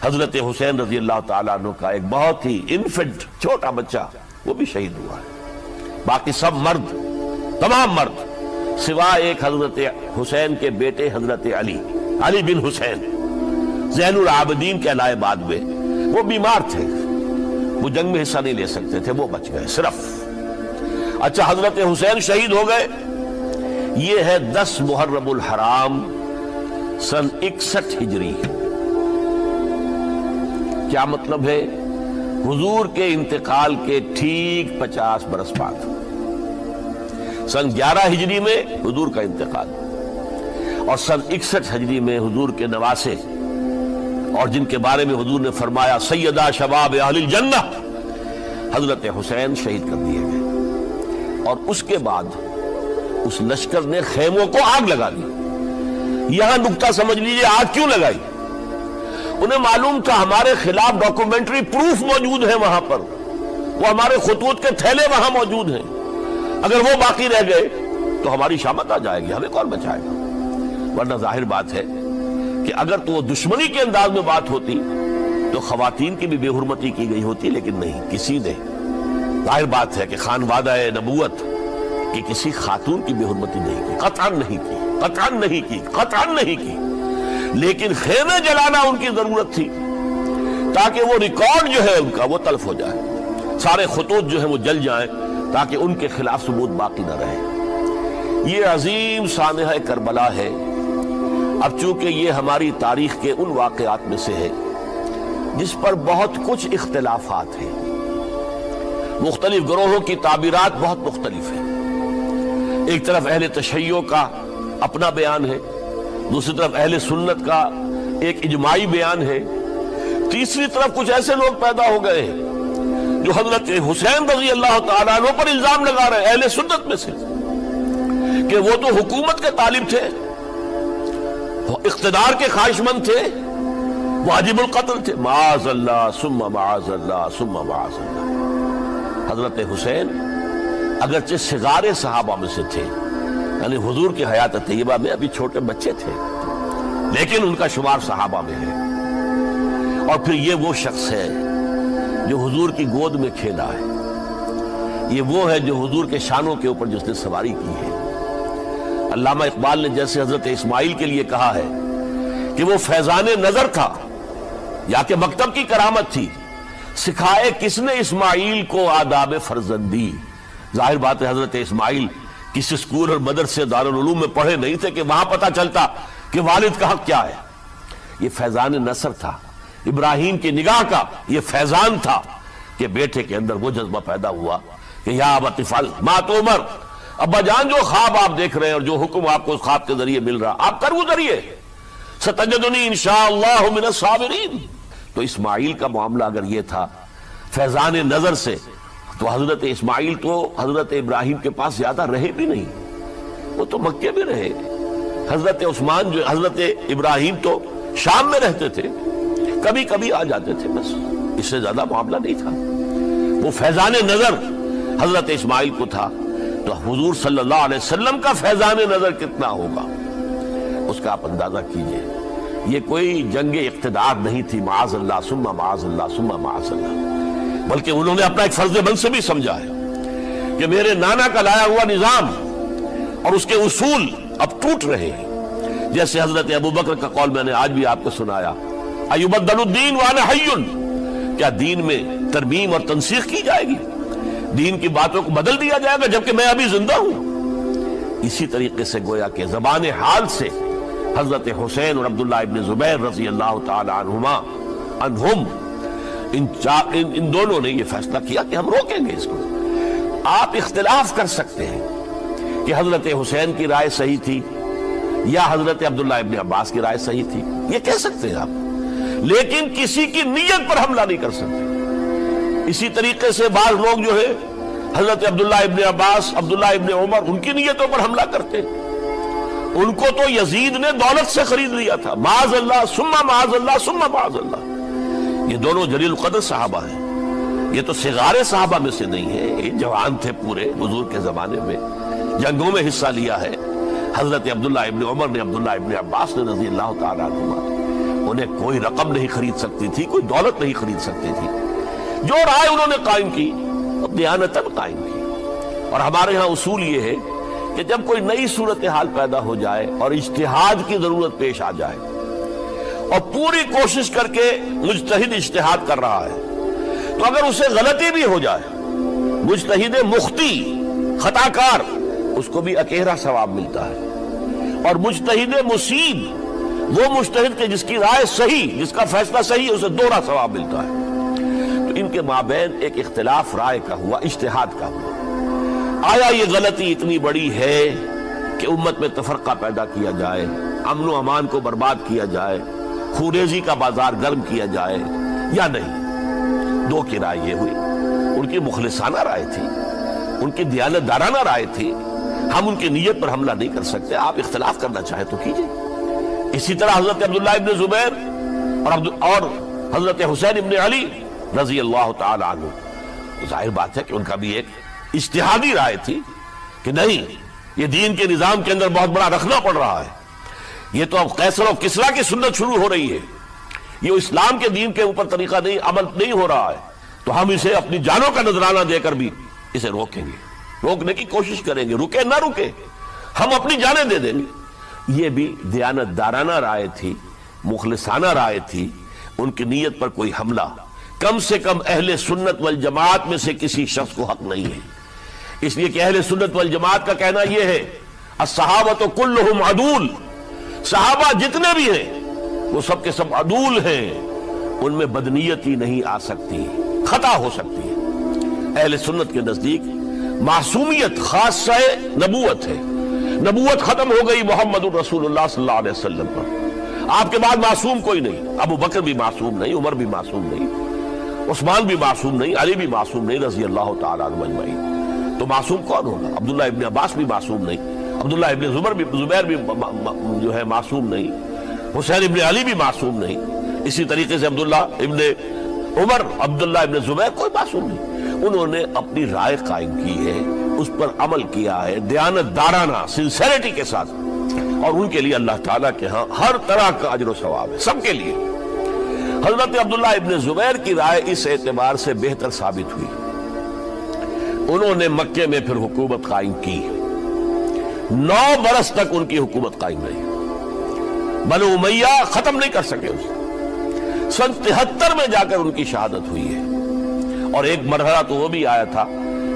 حضرت حسین رضی اللہ تعالیٰ عنہ کا ایک بہت ہی انفنٹ چھوٹا بچہ وہ بھی شہید ہوا ہے۔ باقی سب مرد، تمام مرد، سوائے ایک حضرت حسین کے بیٹے حضرت علی بن حسین زین العابدین کہلائے بعد میں، وہ بیمار تھے، وہ جنگ میں حصہ نہیں لے سکتے تھے، وہ بچ گئے صرف۔ اچھا، حضرت حسین شہید ہو گئے، یہ ہے 10 محرم الحرام سن 61 ہجری۔ کیا مطلب ہے؟ حضور کے انتقال کے ٹھیک 50 برس بعد، سن 11 ہجری میں حضور کا انتقال، اور سن 61 ہجری میں حضور کے نواسے، اور جن کے بارے میں حضور نے فرمایا سیدہ شباب اہل الجنہ، حضرت حسین شہید کر دیے گئے۔ اور اس کے بعد اس لشکر نے خیموں کو آگ لگا دی۔ یہاں نکتہ سمجھ لیجئے، آگ کیوں لگائی؟ انہیں معلوم تھا ہمارے خلاف ڈاکومنٹری پروف موجود ہے وہاں پر، وہ ہمارے خطوط کے تھیلے وہاں موجود ہیں، اگر وہ باقی رہ گئے تو ہماری شامت آ جائے گی، ہمیں کون بچائے گا؟ ورنہ ظاہر بات ہے کہ اگر تو وہ دشمنی کے انداز میں بات ہوتی تو خواتین کی بھی بے حرمتی کی گئی ہوتی، لیکن نہیں، کسی نے، ظاہر بات ہے کہ خانوادہ نبوت کی کسی خاتون کی بے حرمتی نہیں کی، قطعاً نہیں کی، قطعاً نہیں کی، قطعاً نہیں کی، لیکن خیمے جلانا ان کی ضرورت تھی تاکہ وہ ریکارڈ جو ہے ان کا وہ تلف ہو جائے، سارے خطوط جو ہیں وہ جل جائیں تاکہ ان کے خلاف ثبوت باقی نہ رہے۔ یہ عظیم سانحہ کربلا ہے اب چونکہ یہ ہماری تاریخ کے ان واقعات میں سے ہے جس پر بہت کچھ اختلافات ہیں، مختلف گروہوں کی تعبیرات بہت مختلف ہیں۔ ایک طرف اہل تشیع کا اپنا بیان ہے، دوسری طرف اہل سنت کا ایک اجماعی بیان ہے، تیسری طرف کچھ ایسے لوگ پیدا ہو گئے ہیں جو حضرت حسین رضی اللہ تعالیٰ عنہ پر الزام لگا رہے ہیں اہل سنت میں سے کہ وہ تو حکومت کے طالب تھے، اقتدار کے خواہشمند تھے، واجب القتل تھے۔ معاذ اللہ ثم معاذ اللہ ثم معاذ اللہ۔ حضرت حسین اگرچہ صغار صحابہ میں سے تھے، یعنی حضور کی حیات طیبہ میں ابھی چھوٹے بچے تھے، لیکن ان کا شمار صحابہ میں ہے، اور پھر یہ وہ شخص ہے جو حضور کی گود میں کھیلا ہے، یہ وہ ہے جو حضور کے شانوں کے اوپر جس نے سواری کی ہے۔ علامہ اقبال نے جیسے حضرت اسماعیل کے لیے کہا ہے کہ وہ فیضان نظر تھا یا کہ مکتب کی کرامت تھی، سکھائے کس نے اسماعیل کو آداب فرزندی۔ ظاہر بات ہے حضرت اسماعیل کسی اسکول اور مدرسے دارالعلوم میں پڑھے نہیں تھے کہ وہاں پتہ چلتا کہ والد کا حق کیا ہے۔ یہ فیضان نصر تھا، ابراہیم کی نگاہ کا یہ فیضان تھا کہ بیٹے کے اندر وہ جذبہ پیدا ہوا کہ یا ابت افعل ما تؤمر، ابا جان جو خواب آپ دیکھ رہے ہیں اور جو حکم آپ کو اس خواب کے ذریعے مل رہا آپ کر گزریے، ستجدنی انشاءاللہ من الصابرین۔ تو اسماعیل کا معاملہ اگر یہ تھا فیضان نظر سے، تو حضرت اسماعیل تو حضرت ابراہیم کے پاس زیادہ رہے بھی نہیں، وہ تو مکے میں رہے۔ حضرت عثمان جو حضرت ابراہیم تو شام میں رہتے تھے، کبھی کبھی آ جاتے تھے، بس اس سے زیادہ معاملہ نہیں تھا۔ وہ فیضان نظر حضرت اسماعیل کو تھا، تو حضور صلی اللہ علیہ وسلم کا فیضان نظر کتنا ہوگا اس کا آپ اندازہ کیجئے۔ یہ کوئی جنگ اقتدار نہیں تھی، معاذ اللہ ثم معاذ اللہ ثم معاذ اللہ، بلکہ انہوں نے اپنا ایک فرض منصبی سمجھا ہے کہ میرے نانا کا لایا ہوا نظام اور اس کے اصول اب ٹوٹ رہے ہیں۔ جیسے حضرت ابو بکر کا قول میں نے آج بھی آپ کو سنایا، ایبدل الدین وانا حی، کیا دین میں ترمیم اور تنسیخ کی جائے گی، دین کی باتوں کو بدل دیا جائے گا جبکہ میں ابھی زندہ ہوں۔ اسی طریقے سے گویا کہ زبان حال سے حضرت حسین اور عبداللہ ابن زبیر رضی اللہ تعالی عنہم ان دونوں نے یہ فیصلہ کیا کہ ہم روکیں گے اس کو۔ آپ اختلاف کر سکتے ہیں کہ حضرت حسین کی رائے صحیح تھی یا حضرت عبداللہ ابن عباس کی رائے صحیح تھی، یہ کہہ سکتے ہیں آپ، لیکن کسی کی نیت پر حملہ نہیں کر سکتے۔ اسی طریقے سے بعض لوگ جو ہے حضرت عبداللہ ابن عباس، عبداللہ ابن عمر، ان کی نیتوں پر حملہ کرتے، ان کو تو یزید نے دولت سے خرید لیا تھا، معاذ اللہ ثم معاذ اللہ ثم معاذ اللہ۔ یہ دونوں جلیل القدر صحابہ ہیں، یہ تو صغار صحابہ میں سے نہیں ہیں، یہ جوان تھے پورے حضور کے زمانے میں، جنگوں میں حصہ لیا ہے۔ حضرت عبداللہ ابن عمر نے، عبداللہ ابن عباس نے رضی اللہ تعالیٰ عنہما، انہیں کوئی رقم نہیں خرید سکتی تھی، کوئی دولت نہیں خرید سکتی تھی، جو رائے انہوں نے قائم کی دیانتاً قائم کی۔ اور ہمارے ہاں اصول یہ ہے کہ جب کوئی نئی صورتحال پیدا ہو جائے اور اجتہاد کی ضرورت پیش آ جائے اور پوری کوشش کر کے مجتہد اجتہاد کر رہا ہے، تو اگر اسے غلطی بھی ہو جائے، مجتہد مخطی خطا کار، اس کو بھی اکیرا ثواب ملتا ہے، اور مجتہد مصیب وہ مجتہد کے جس کی رائے صحیح، جس کا فیصلہ صحیح ہے، اسے دوہرا ثواب ملتا ہے۔ تو ان کے مابین ایک اختلاف رائے کا ہوا، اجتہاد کا ہوا۔ آیا یہ غلطی اتنی بڑی ہے کہ امت میں تفرقہ پیدا کیا جائے، امن و امان کو برباد کیا جائے، خوریزی کا بازار گرم کیا جائے، یا نہیں؟ دو کی رائے یہ ہوئی، ان کی مخلصانہ رائے تھی، ان کی دیانت دارانہ رائے تھی، ہم ان کی نیت پر حملہ نہیں کر سکتے، آپ اختلاف کرنا چاہیں تو کیجئے۔ اسی طرح حضرت عبداللہ ابن زبیر اور حضرت حسین ابن علی رضی اللہ تعالی عنہ، ظاہر بات ہے کہ ان کا بھی ایک اجتہادی رائے تھی کہ نہیں، یہ دین کے نظام کے اندر بہت بڑا رکھنا پڑ رہا ہے، یہ تو اب قیصر و کسریٰ کی سنت شروع ہو رہی ہے، یہ اسلام کے دین کے اوپر طریقہ نہیں، عمل نہیں ہو رہا ہے، تو ہم اسے اپنی جانوں کا نذرانہ دے کر بھی اسے روکیں گے، روکنے کی کوشش کریں گے، رکے نہ رکے ہم اپنی جانیں دے دیں گے۔ یہ بھی دیانت دارانہ رائے تھی، مخلصانہ رائے تھی، ان کی نیت پر کوئی حملہ کم سے کم اہل سنت والجماعت میں سے کسی شخص کو حق نہیں ہے، اس لیے کہ اہل سنت والجماعت کا کہنا یہ ہے الصحابۃ کلہم عدول، صحابہ جتنے بھی ہیں وہ سب کے سب عدول ہیں، ان میں بدنیتی نہیں آ سکتی، خطا ہو سکتی ہے۔ اہل سنت کے نزدیک معصومیت خاصہ نبوت ہے، نبوت ختم ہو گئی محمد الرسول اللہ صلی اللہ علیہ وسلم پر، آپ کے بعد معصوم کوئی نہیں، ابو بکر بھی معصوم نہیں، عمر بھی معصوم نہیں، عثمان بھی معصوم نہیں، علی بھی معصوم نہیں رضی اللہ تعالیٰ عنہ اجمعین۔ تو معصوم کون ہوگا؟ عبداللہ ابن عباس بھی معصوم نہیں، عبداللہ ابن زبیر بھی جو ہے معصوم نہیں، حسین ابن علی بھی معصوم نہیں، اسی طریقے سے عبداللہ ابن عمر، عبداللہ ابن زبیر، کوئی معصوم نہیں۔ انہوں نے اپنی رائے قائم کی ہے، اس پر عمل کیا ہے دیانت دارانہ سنسیریٹی کے ساتھ، اور ان کے لیے اللہ تعالیٰ کے ہاں ہر طرح کا اجر و ثواب ہے، سب کے لیے۔ حضرت عبداللہ ابن زبیر کی رائے اس اعتبار سے بہتر ثابت ہوئی، انہوں نے مکے میں پھر حکومت قائم کی، 9 برس تک ان کی حکومت قائم رہی، بنو امیہ ختم نہیں کر سکے اسے۔ سن 73 میں جا کر ان کی شہادت ہوئی ہے، اور ایک مرحلہ تو وہ بھی آیا تھا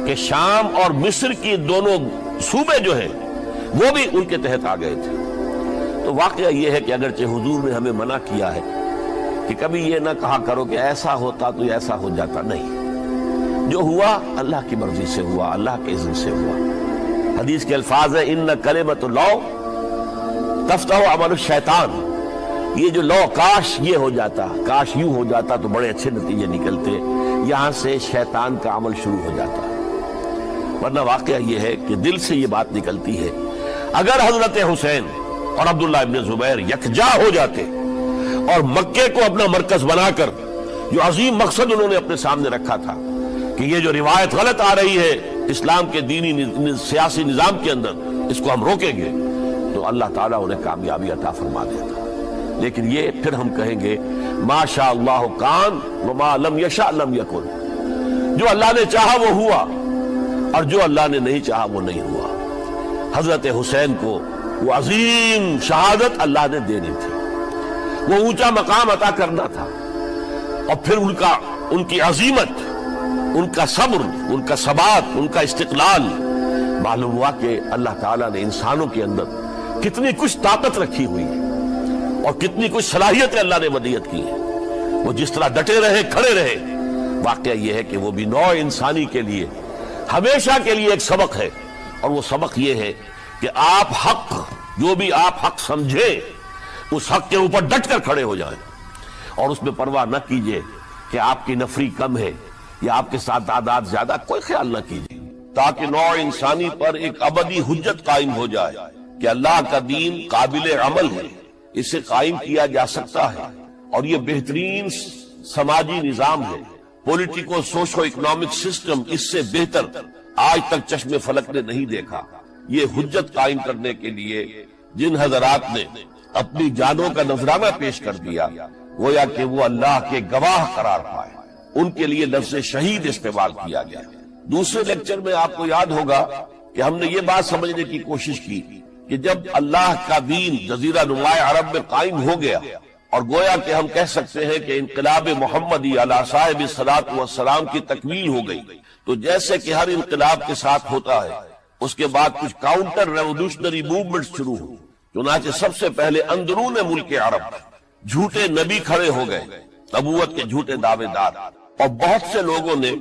کہ شام اور مصر کی دونوں صوبے جو ہیں وہ بھی ان کے تحت آ گئے تھے۔ تو واقعہ یہ ہے کہ اگرچہ حضور نے ہمیں منع کیا ہے کہ کبھی یہ نہ کہا کرو کہ ایسا ہوتا تو ایسا ہو جاتا، نہیں، جو ہوا اللہ کی مرضی سے ہوا، اللہ کے اذن سے ہوا۔ حدیث کے الفاظ ہیں ان کلمۃ اللہ تفتح عمل الشیطان، یہ جو لو کاش یہ ہو جاتا، کاش یوں ہو جاتا تو بڑے اچھے نتیجے نکلتے، یہاں سے شیطان کا عمل شروع ہو جاتا۔ ورنہ واقعہ یہ ہے کہ دل سے یہ بات نکلتی ہے، اگر حضرت حسین اور عبداللہ ابن زبیر یکجا ہو جاتے اور مکے کو اپنا مرکز بنا کر جو عظیم مقصد انہوں نے اپنے سامنے رکھا تھا کہ یہ جو روایت غلط آ رہی ہے اسلام کے دینی سیاسی نظام کے اندر، اس کو ہم روکیں گے، تو اللہ تعالیٰ انہیں کامیابی عطا فرما دیتا۔ لیکن یہ پھر ہم کہیں گے ما شاء اللہ کان وما لم یشاء لم یکن، جو اللہ نے چاہا وہ ہوا، اور جو اللہ نے نہیں چاہا وہ نہیں ہوا۔ حضرت حسین کو وہ عظیم شہادت اللہ نے دینی تھی، وہ اونچا مقام عطا کرنا تھا، اور پھر ان کی عظیمت، ان کا صبر، ان کا ثبات، ان کا استقلال، معلوم ہوا کہ اللہ تعالیٰ نے انسانوں کے اندر کتنی کچھ طاقت رکھی ہوئی ہے اور کتنی کچھ صلاحیتیں اللہ نے ودیعت کی ہیں۔ وہ جس طرح ڈٹے رہے، کھڑے رہے، واقعہ یہ ہے کہ وہ بھی نوع انسانی کے لیے ہمیشہ کے لیے ایک سبق ہے، اور وہ سبق یہ ہے کہ آپ حق، جو بھی آپ حق سمجھیں اس حق کے اوپر ڈٹ کر کھڑے ہو جائیں، اور اس میں پرواہ نہ کیجئے کہ آپ کی نفری کم ہے یا آپ کے ساتھ تعداد زیادہ، کوئی خیال نہ کیجئے، تاکہ نوع انسانی پر ایک ابدی حجت قائم ہو جائے کہ اللہ کا دین قابل عمل ہے، اسے قائم کیا جا سکتا ہے، اور یہ بہترین سماجی نظام ہے، پولیٹیکو سوشو اکنامک سسٹم اس سے بہتر آج تک چشم فلک نے نہیں دیکھا۔ یہ حجت قائم کرنے کے لیے جن حضرات نے اپنی جانوں کا نذرانہ پیش کر دیا، گویا کہ وہ اللہ کے گواہ قرار پائے، ان کے لیے لفظ شہید استعمال کیا گیا۔ دوسرے لیکچر میں آپ کو یاد ہوگا کہ ہم نے یہ بات سمجھنے کی کوشش کی کہ جب اللہ کا دین جزیرہ نماء عرب میں قائم ہو گیا، اور گویا کہ ہم کہہ سکتے ہیں کہ انقلاب محمدی علی صاحب الصلاۃ والسلام کی تکمیل ہو گئی، تو جیسے کہ ہر انقلاب کے ساتھ ہوتا ہے، اس کے بعد کچھ کاؤنٹر ریولوشنری موومنٹس شروع ہوئی۔ چنانچہ سب سے پہلے اندرون ملک عرب جھوٹے نبی کھڑے ہو گئے، نبوت کے جھوٹے دعوے دار، اور بہت سے لوگوں نے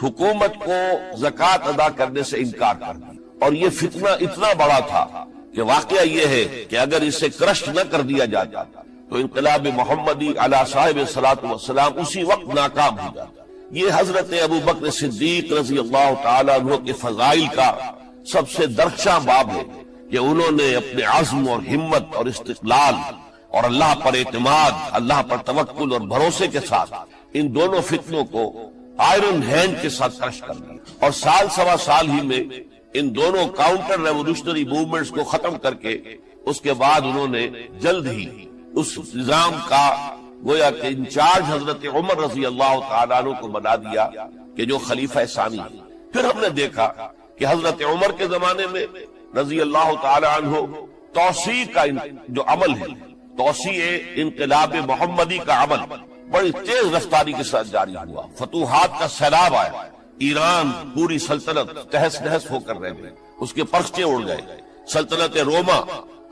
حکومت کو زکوٰۃ ادا کرنے سے انکار کر دیا، اور یہ فتنہ اتنا بڑا تھا کہ واقعہ یہ ہے کہ اگر اسے کرش نہ کر دیا جاتا تو انقلاب محمدی علی صاحب الصلاۃ والسلام اسی وقت ناکام ہو جاتا۔ یہ حضرت ابو بکر صدیق رضی اللہ تعالیٰ عنہ کے فضائل کا سب سے درخشاں باب ہے کہ انہوں نے اپنے عزم اور ہمت اور استقلال اور اللہ پر اعتماد، اللہ پر توکل اور بھروسے کے ساتھ ان دونوں فتنوں کو آئرن ہینڈ کے ساتھ کرش کر دیا، اور سال سوا سال ہی میں ان دونوں کاؤنٹر ریولوشنری موومنٹس کو ختم کر کے اس کے بعد انہوں نے جلد ہی اس نظام کا گویا کہ انچارج حضرت عمر رضی اللہ تعالیٰ عنہ کو بنا دیا کہ جو خلیفہ ثانی ہے۔ پھر ہم نے دیکھا کہ حضرت عمر کے زمانے میں رضی اللہ تعالیٰ عنہ توسیع کا جو عمل ہے، توسیع انقلاب محمدی کا عمل بڑی تیز رفتاری کے ساتھ جاری ہوا، فتوحات کا سیلاب آیا، ایران پوری سلطنت تہس نہس ہو کر رہ گئی، اس کے پرچے اڑ گئے، سلطنت روما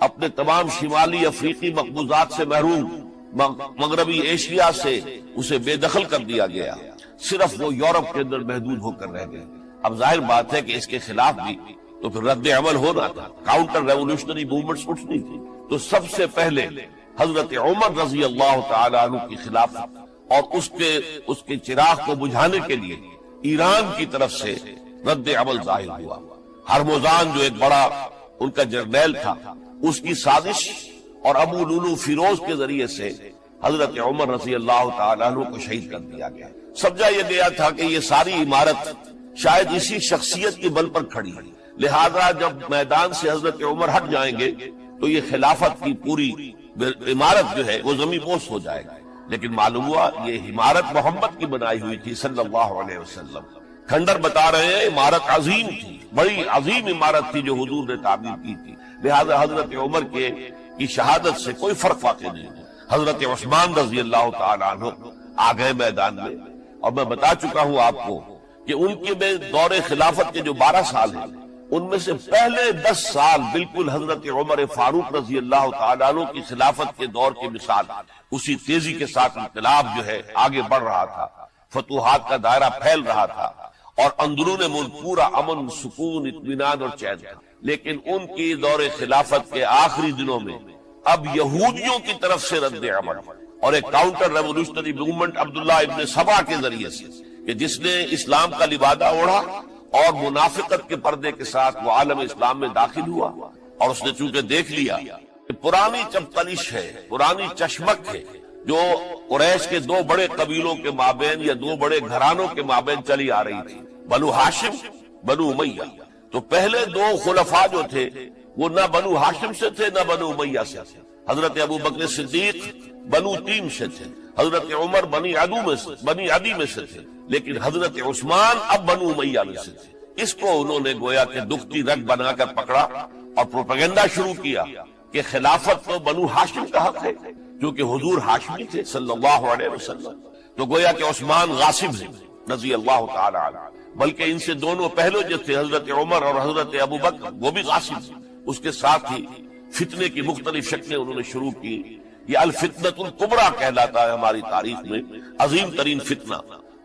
اپنے تمام شمالی افریقی مقبوضات سے محروم، مغربی ایشیا سے اسے بے دخل کر دیا گیا، صرف وہ یورپ کے اندر محدود ہو کر رہ گئے۔ اب ظاہر بات ہے کہ اس کے خلاف بھی تو پھر رد عمل ہونا تھا، کاؤنٹر ریولوشنری موومنٹس اٹھنی تھی۔ تو سب سے پہلے حضرت عمر رضی اللہ تعالی عنہ کی خلافت اور اس کے چراغ کو بجھانے کے لیے ایران کی طرف سے رد عمل ظاہر ہوا۔ ہرموزان جو ایک بڑا ان کا جرنیل تھا، اس کی سازش اور ابو لولو فیروز کے ذریعے سے حضرت عمر رضی اللہ تعالیٰ عنہ کو شہید کر دیا گیا۔ سمجھا یہ گیا تھا کہ یہ ساری عمارت شاید اسی شخصیت کے بل پر کھڑی ہے، لہذا جب میدان سے حضرت عمر ہٹ جائیں گے تو یہ خلافت کی پوری عمارت جو ہے وہ زمین بوس ہو جائے گا۔ لیکن معلوم ہوا یہ عمارت محمد کی بنائی ہوئی تھی صلی اللہ علیہ وسلم۔ کھنڈر بتا رہے ہیں عمارت عظیم تھی، بڑی عظیم عمارت تھی جو حضور نے تعمیر کی تھی، لہذا حضرت عمر کی شہادت سے کوئی فرق واقع نہیں۔ حضرت عثمان رضی اللہ تعالیٰ عنہ آ گئے میدان میں، اور میں بتا چکا ہوں آپ کو کہ ان کے دور خلافت کے جو 12 سال ہیں ان میں سے پہلے 10 سال بالکل حضرت عمر فاروق رضی اللہ تعالیٰ عنہ کی خلافت کے دور کی مثال، اسی تیزی کے ساتھ انقلاب جو ہے آگے بڑھ رہا تھا، فتوحات کا دائرہ پھیل رہا تھا، اور اندرون ملک پورا امن، سکون، اطمینان اور چین تھا۔ لیکن ان کی دور خلافت کے آخری دنوں میں اب یہودیوں کی طرف سے رد عمل اور ایک کاؤنٹر ریولوشنری موومنٹ عبداللہ ابن سبا کے ذریعے سے، کہ جس نے اسلام کا لبادہ اوڑھا اور منافقت کے پردے کے ساتھ وہ عالم اسلام میں داخل ہوا، اور اس نے چونکہ دیکھ لیا کہ پرانی چپتلش ہے، پرانی چشمک ہے جو قریش کے 2 بڑے قبیلوں کے مابین یا 2 بڑے گھرانوں کے مابین چلی آ رہی تھی، بنو ہاشم، بنو امیہ۔ تو پہلے 2 خلفاء جو تھے وہ نہ بنو ہاشم سے تھے نہ بنو امیہ سے تھے۔ حضرت ابو بکر صدیق بنو تیم سے تھے، حضرت عمر بنی عدی میں سے تھے، لیکن حضرت عثمان اب بنو امیہ میں سے تھے۔ اس کو انہوں نے گویا کہ دکھتی رگ بنا کر پکڑا اور پروپیگنڈا شروع کیا کہ خلافت تو بنو ہاشم کا حق ہے، کیونکہ حضور ہاشمی تھے صلی اللہ علیہ وسلم۔ تو گویا کہ عثمان غاصب ہیں رضی اللہ تعالی عنہ، بلکہ ان سے دونوں پہلے جو تھے حضرت عمر اور حضرت ابو بکر وہ بھی غاصب تھے۔ اس کے ساتھ ہی فتنے کی مختلف شکلیں انہوں نے شروع کی۔ یہ الفتنۃ الکبریٰ کہلاتا ہے ہماری تاریخ میں، عظیم ترین فتنہ،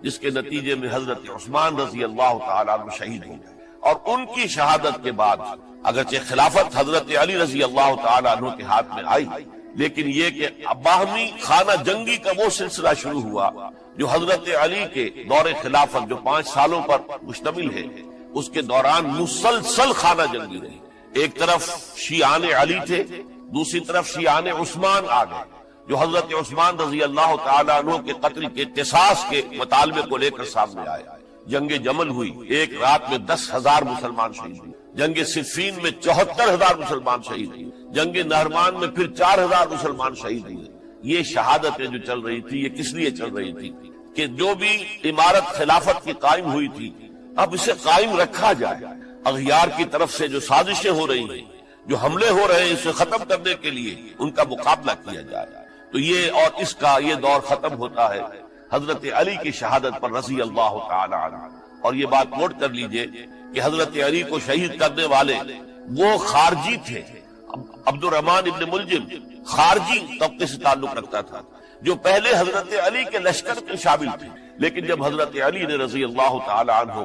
جس کے نتیجے میں حضرت عثمان رضی اللہ تعالیٰ عنہ شہید ہو گئے۔ اور ان کی شہادت کے بعد اگرچہ خلافت حضرت علی رضی اللہ تعالیٰ عنہ کے ہاتھ میں آئی، لیکن یہ کہ باہمی خانہ جنگی کا وہ سلسلہ شروع ہوا جو حضرت علی کے دور خلافت جو 5 سالوں پر مشتمل ہے، اس کے دوران مسلسل خانہ جنگی رہی۔ ایک طرف شیعان علی تھے، دوسری طرف شیعان عثمان آ گئے، جو حضرت عثمان رضی اللہ تعالیٰ عنہ کے قتل کے قصاص کے مطالبے کو لے کر سامنے آئے۔ جنگ جمل ہوئی، ایک رات میں 10,000 مسلمان شہید ہوئے۔ جنگ صفین میں 74,000 مسلمان شہید ہوئے۔ جنگ نہرمان میں پھر 4,000 مسلمان شہید ہوئے۔ یہ شہادتیں جو چل رہی تھی، یہ کس لیے چل رہی تھی کہ جو بھی عمارت خلافت کی قائم ہوئی تھی اب اسے قائم رکھا جائے، اغیار کی طرف سے جو سازشیں ہو رہی ہیں، جو حملے ہو رہے ہیں، اسے ختم کرنے کے لیے ان کا مقابلہ کیا جائے۔ تو یہ اور اس کا یہ دور ختم ہوتا ہے حضرت علی کی شہادت پر رضی اللہ تعالی عنہ۔ اور یہ بات نوٹ کر لیجئے کہ حضرت علی کو شہید کرنے والے وہ خارجی تھے۔ عبد الرحمن ابن ملجم خارجی طبقے سے تعلق رکھتا تھا، جو پہلے حضرت علی کے لشکر کے شامل تھے، لیکن جب حضرت علی نے رضی اللہ تعالی عنہ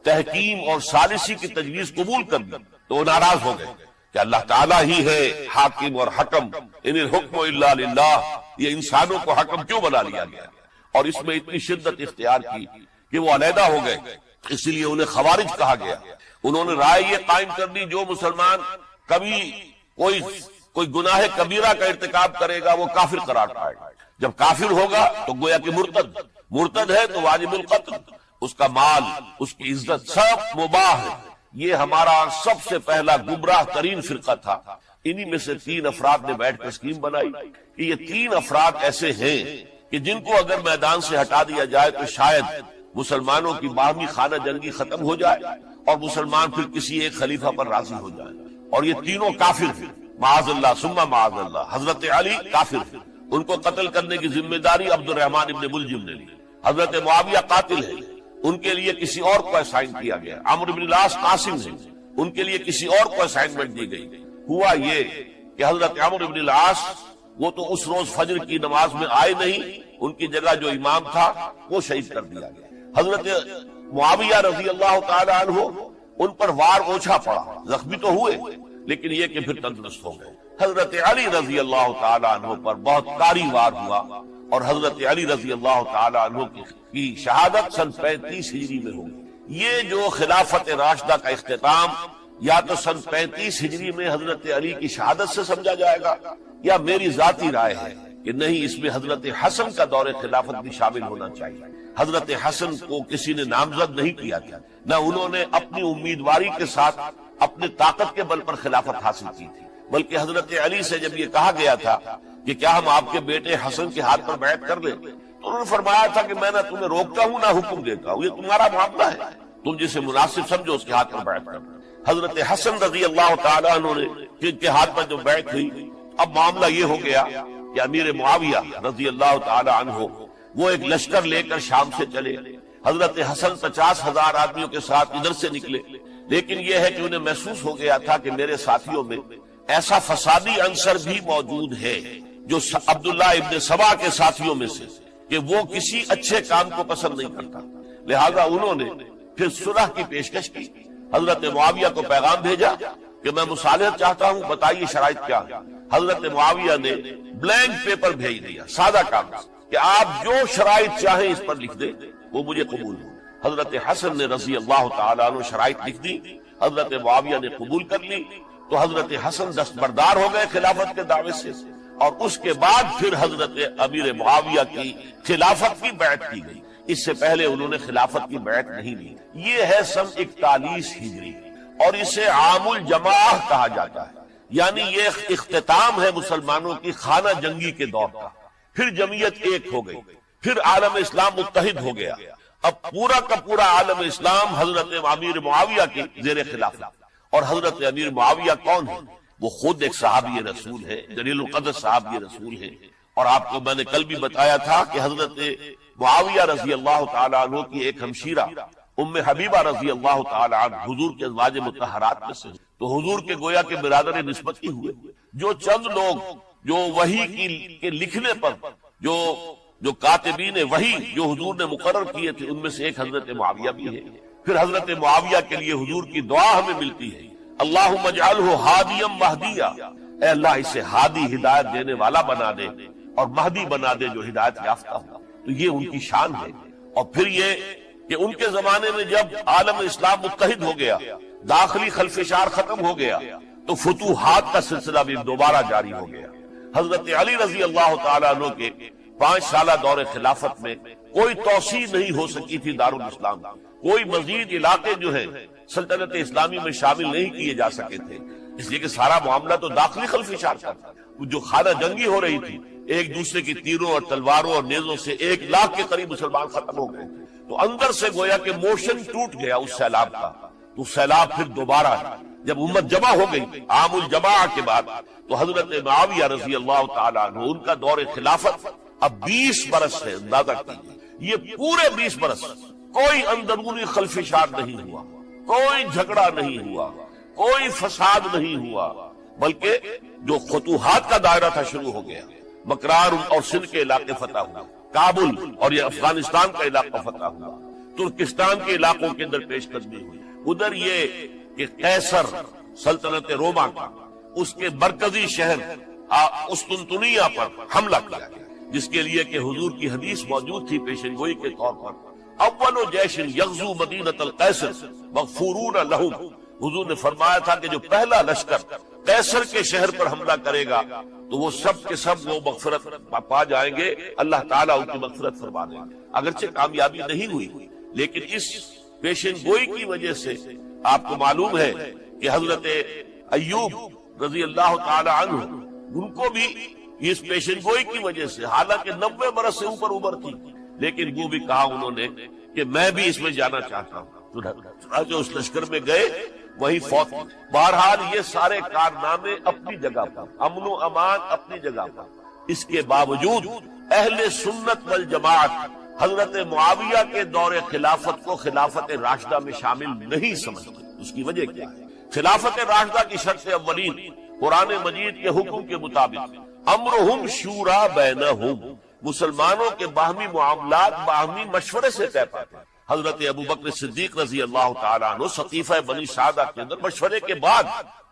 تحکیم اور ثالثی کی تجویز قبول کر دی تو وہ ناراض ہو گئے کہ اللہ تعالیٰ ہی ہے حاکم اور حکم، ان الحکم الا للہ، یہ انسانوں کو حکم کیوں بنا لیا گیا؟ اور اس میں اتنی شدت اختیار کی کہ وہ علیحدہ ہو گئے، اس لیے انہیں خوارج کہا گیا۔ انہوں نے رائے یہ قائم کر دی جو مسلمان کبھی کوئی گناہ کبیرہ کا ارتکاب کرے گا وہ کافر قرار پائے گا، جب کافر ہوگا تو گویا کہ مرتد ہے تو واجب القتل، اس کا مال، اس کی عزت سب مباح ہے۔ یہ ہمارا سب سے پہلا گمراہ ترین فرقہ تھا۔ انہی میں سے 3 افراد نے بیٹھ کر اسکیم بنائی کہ یہ 3 افراد ایسے ہیں کہ جن کو اگر میدان سے ہٹا دیا جائے تو شاید مسلمانوں کی باہمی خانہ جنگی ختم ہو جائے اور مسلمان پھر کسی ایک خلیفہ پر راضی ہو جائے۔ اور یہ تینوں کافر ہیں، معاذ اللہ ثم معاذ اللہ۔ حضرت علی کافر ہیں، ان کو قتل کرنے کی ذمہ داری عبد الرحمن ابن ملجم نے لی۔ حضرت معاویہ قاتل ہے، ان کے لیے کسی اور کو اسائن کیا گیا۔ عمرو بن العاص قاسم ہیں، ان کے لیے کسی اور کو اسائنمنٹ دی گئی۔ ہوا یہ کہ حضرت عمرو بن العاص وہ تو اس روز فجر کی نماز میں آئے نہیں، ان کی جگہ جو امام تھا وہ شہید کر دیا گیا۔ حضرت معاویہ رضی اللہ تعالی عنہ ان پر وار اوچھا پڑا، زخمی تو ہوئے لیکن یہ کہ پھر تندرست ہو گئے۔ حضرت علی رضی اللہ تعالی عنہ پر بہت کاری وار ہوا، اور حضرت علی رضی اللہ تعالی عنہ کی شہادت سن 35 ہجری میں ہوگی۔ یہ جو خلافت راشدہ کا اختتام یا تو سن 35 ہجری میں حضرت علی کی شہادت سے سمجھا جائے گا، یا میری ذاتی رائے ہے کہ نہیں، اس میں حضرت حسن کا دور خلافت بھی شامل ہونا چاہیے۔ حضرت حسن کو کسی نے نامزد نہیں کیا تھا، نہ انہوں نے اپنی امیدواری کے ساتھ اپنی طاقت کے بل پر خلافت حاصل کی تھی، بلکہ حضرت علی سے جب یہ کہا گیا تھا کہ کیا ہم آپ کے بیٹے حسن کے ہاتھ پر بیعت کر لیں، تو انہوں نے فرمایا تھا کہ میں نہ تمہیں روکتا ہوں نہ حکم دیتا ہوں، یہ تمہارا معاملہ ہے، تم جسے مناسب سمجھو اس کے ہاتھ پر بیعت کرو۔ حضرت حسن رضی اللہ تعالیٰ عنہ نے جن کے ہاتھ پر جو بیعت ہوئی، اب معاملہ یہ ہو گیا کہ امیر معاویہ رضی اللہ تعالی عنہ وہ ایک لشکر لے کر شام سے چلے۔ حضرت حسن 50,000 آدمیوں کے ساتھ ادھر سے نکلے، لیکن یہ ہے کہ انہیں محسوس ہو گیا تھا کہ میرے ساتھیوں میں ایسا فسادی عنصر بھی موجود ہے جو عبداللہ ابن سبا کے ساتھیوں میں سے، کہ وہ کسی اچھے کام کو پسند نہیں کرتا، لہذا انہوں نے پھر صلح کی پیشکش کی۔ حضرت معاویہ کو پیغام بھیجا کہ میں مصالحت چاہتا ہوں، بتائیے شرائط کیا ہے۔ حضرت معاویہ نے بلینک پیپر بھیج دیا، سادہ کاغذ، کہ آپ جو شرائط چاہیں اس پر لکھ دیں، وہ مجھے قبول ہو۔ حضرت حسن نے رضی اللہ تعالیٰ عنہ شرائط لکھ دی، حضرت معاویہ نے قبول کر لی، تو حضرت حسن دستبردار ہو گئے خلافت کے دعوے سے، اور اس کے بعد پھر حضرت امیر معاویہ کی خلافت کی بیعت کی گئی۔ اس سے پہلے انہوں نے خلافت کی بیعت نہیں لی۔ یہ ہے سن 41 ہجری، اور اسے عام الجماع کہا جاتا ہے، یعنی یہ اختتام ہے مسلمانوں کی خانہ جنگی کے دور کا۔ پھر جمعیت ایک ہو گئی، پھر عالم اسلام متحد ہو گیا، اب پورا کا پورا عالم اسلام حضرت امیر معاویہ کی زیر خلافت۔ اور حضرت امیر معاویہ کون ہے؟ وہ خود ایک صحابی رسول ہے، جلیل القدر صحابی رسول ہے، اور آپ کو میں نے کل بھی بتایا تھا کہ حضرت معاویہ رضی اللہ تعالیٰ عنہ کی ایک ہمشیرہ ام حبیبہ رضی اللہ تعالیٰ عنہ حضور کے ازواج مطہرات میں سے، تو حضور کے گویا کے برادر نسبت ہی ہوئے۔ جو چند لوگ جو وحی کے لکھنے پر جو کاتبین وحی جو حضور نے مقرر کیے تھے، ان میں سے ایک حضرت معاویہ بھی ہے۔ پھر حضرت معاویہ کے لیے حضور کی دعا ہمیں ملتی ہے، اللہم اجعلہ ہادیا مہدیا، اے اللہ اسے ہادی ہدایت دینے والا بنا دے، اور مہدی بنا دے جو ہدایت یافتہ ہو۔ تو یہ ان کی شان ہے۔ اور پھر یہ کہ ان کے زمانے میں جب عالم اسلام متحد ہو گیا، داخلی خلفشار ختم ہو گیا، تو فتوحات کا سلسلہ بھی دوبارہ جاری ہو گیا۔ حضرت علی رضی اللہ تعالیٰ عنہ کے 5 سالہ دور خلافت میں کوئی توسیع نہیں ہو سکی تھی دارالاسلام، کوئی مزید علاقے جو ہیں سلطنت اسلامی میں شامل نہیں کیے جا سکے تھے، اس لیے کہ سارا معاملہ تو داخلی خلفشار کا تھا۔ جو خانہ جنگی ہو رہی تھی، ایک دوسرے کی تیروں اور تلواروں اور نیزوں سے 1 لاکھ کے قریب مسلمان ختم ہو گئے، تو اندر سے گویا کہ موشن ٹوٹ گیا اس سیلاب کا۔ تو سیلاب پھر دوبارہ جب امت جمع ہو گئی عام الجماع کے بعد، تو حضرت معاویہ رضی اللہ تعالیٰ عنہ ان کا دور خلافت اب 20 برس ہے، اندازہ کیجیے۔ یہ پورے 20 برس کوئی اندرونی خلفشار نہیں ہوا، کوئی جھگڑا نہیں ہوا، کوئی فساد نہیں ہوا، بلکہ جو فتوحات کا دائرہ تھا شروع ہو گیا۔ مکران اور سندھ کے علاقے فتح ہوا، کابل اور یہ افغانستان کا علاقہ فتح ہوا، ترکستان کے علاقوں کے اندر پیش قدمی ہوئی۔ ادھر یہ کہ قیصر سلطنت روما کا اس کے مرکزی شہر قسطنطنیہ پر حملہ کیا گیا، جس کے لیے کہ حضور کی حدیث موجود تھی پیشن گوئی کے طور پر، اول جیش یغزو مدینۃ القیصر مغفورون لہم، حضور نے فرمایا تھا کہ جو پہلا لشکر قیصر کے شہر پر حملہ کرے گا تو وہ سب کے سب وہ مغفرت پا جائیں گے، اللہ تعالیٰ ان کی مغفرت فرما دیں گے۔ اگرچہ کامیابی نہیں ہوئی، لیکن اس پیشن گوئی کی وجہ سے آپ کو معلوم ہے کہ حضرت ایوب رضی اللہ تعالی عنہ ان کو بھی اس پیشن گوئی کی وجہ سے، حالانکہ 90 برس سے اوپر تھی، لیکن وہ بھی کہا انہوں نے کہ میں بھی اس میں جانا چاہتا ہوں، جو اس لشکر میں گئے وہی فوت۔ بہرحال یہ سارے کارنامے اپنی جگہ پر، امن و امان اپنی جگہ پر، اس کے باوجود اہل سنت والجماعت حضرت معاویہ کے دور خلافت کو خلافت راشدہ میں شامل نہیں سمجھتے۔ اس کی وجہ کیا ہے؟ خلافت راشدہ کی شرط اولین قرآن مجید کے حکم کے مطابق امرہم شورا بینہم، مسلمانوں کے باہمی معاملات باہمی مشورے سے طے پاتے ہیں۔ حضرت ابو بکر صدیق رضی اللہ تعالیٰ عنہ سقیفہ بنی سعدہ کے اندر مشورے کے بعد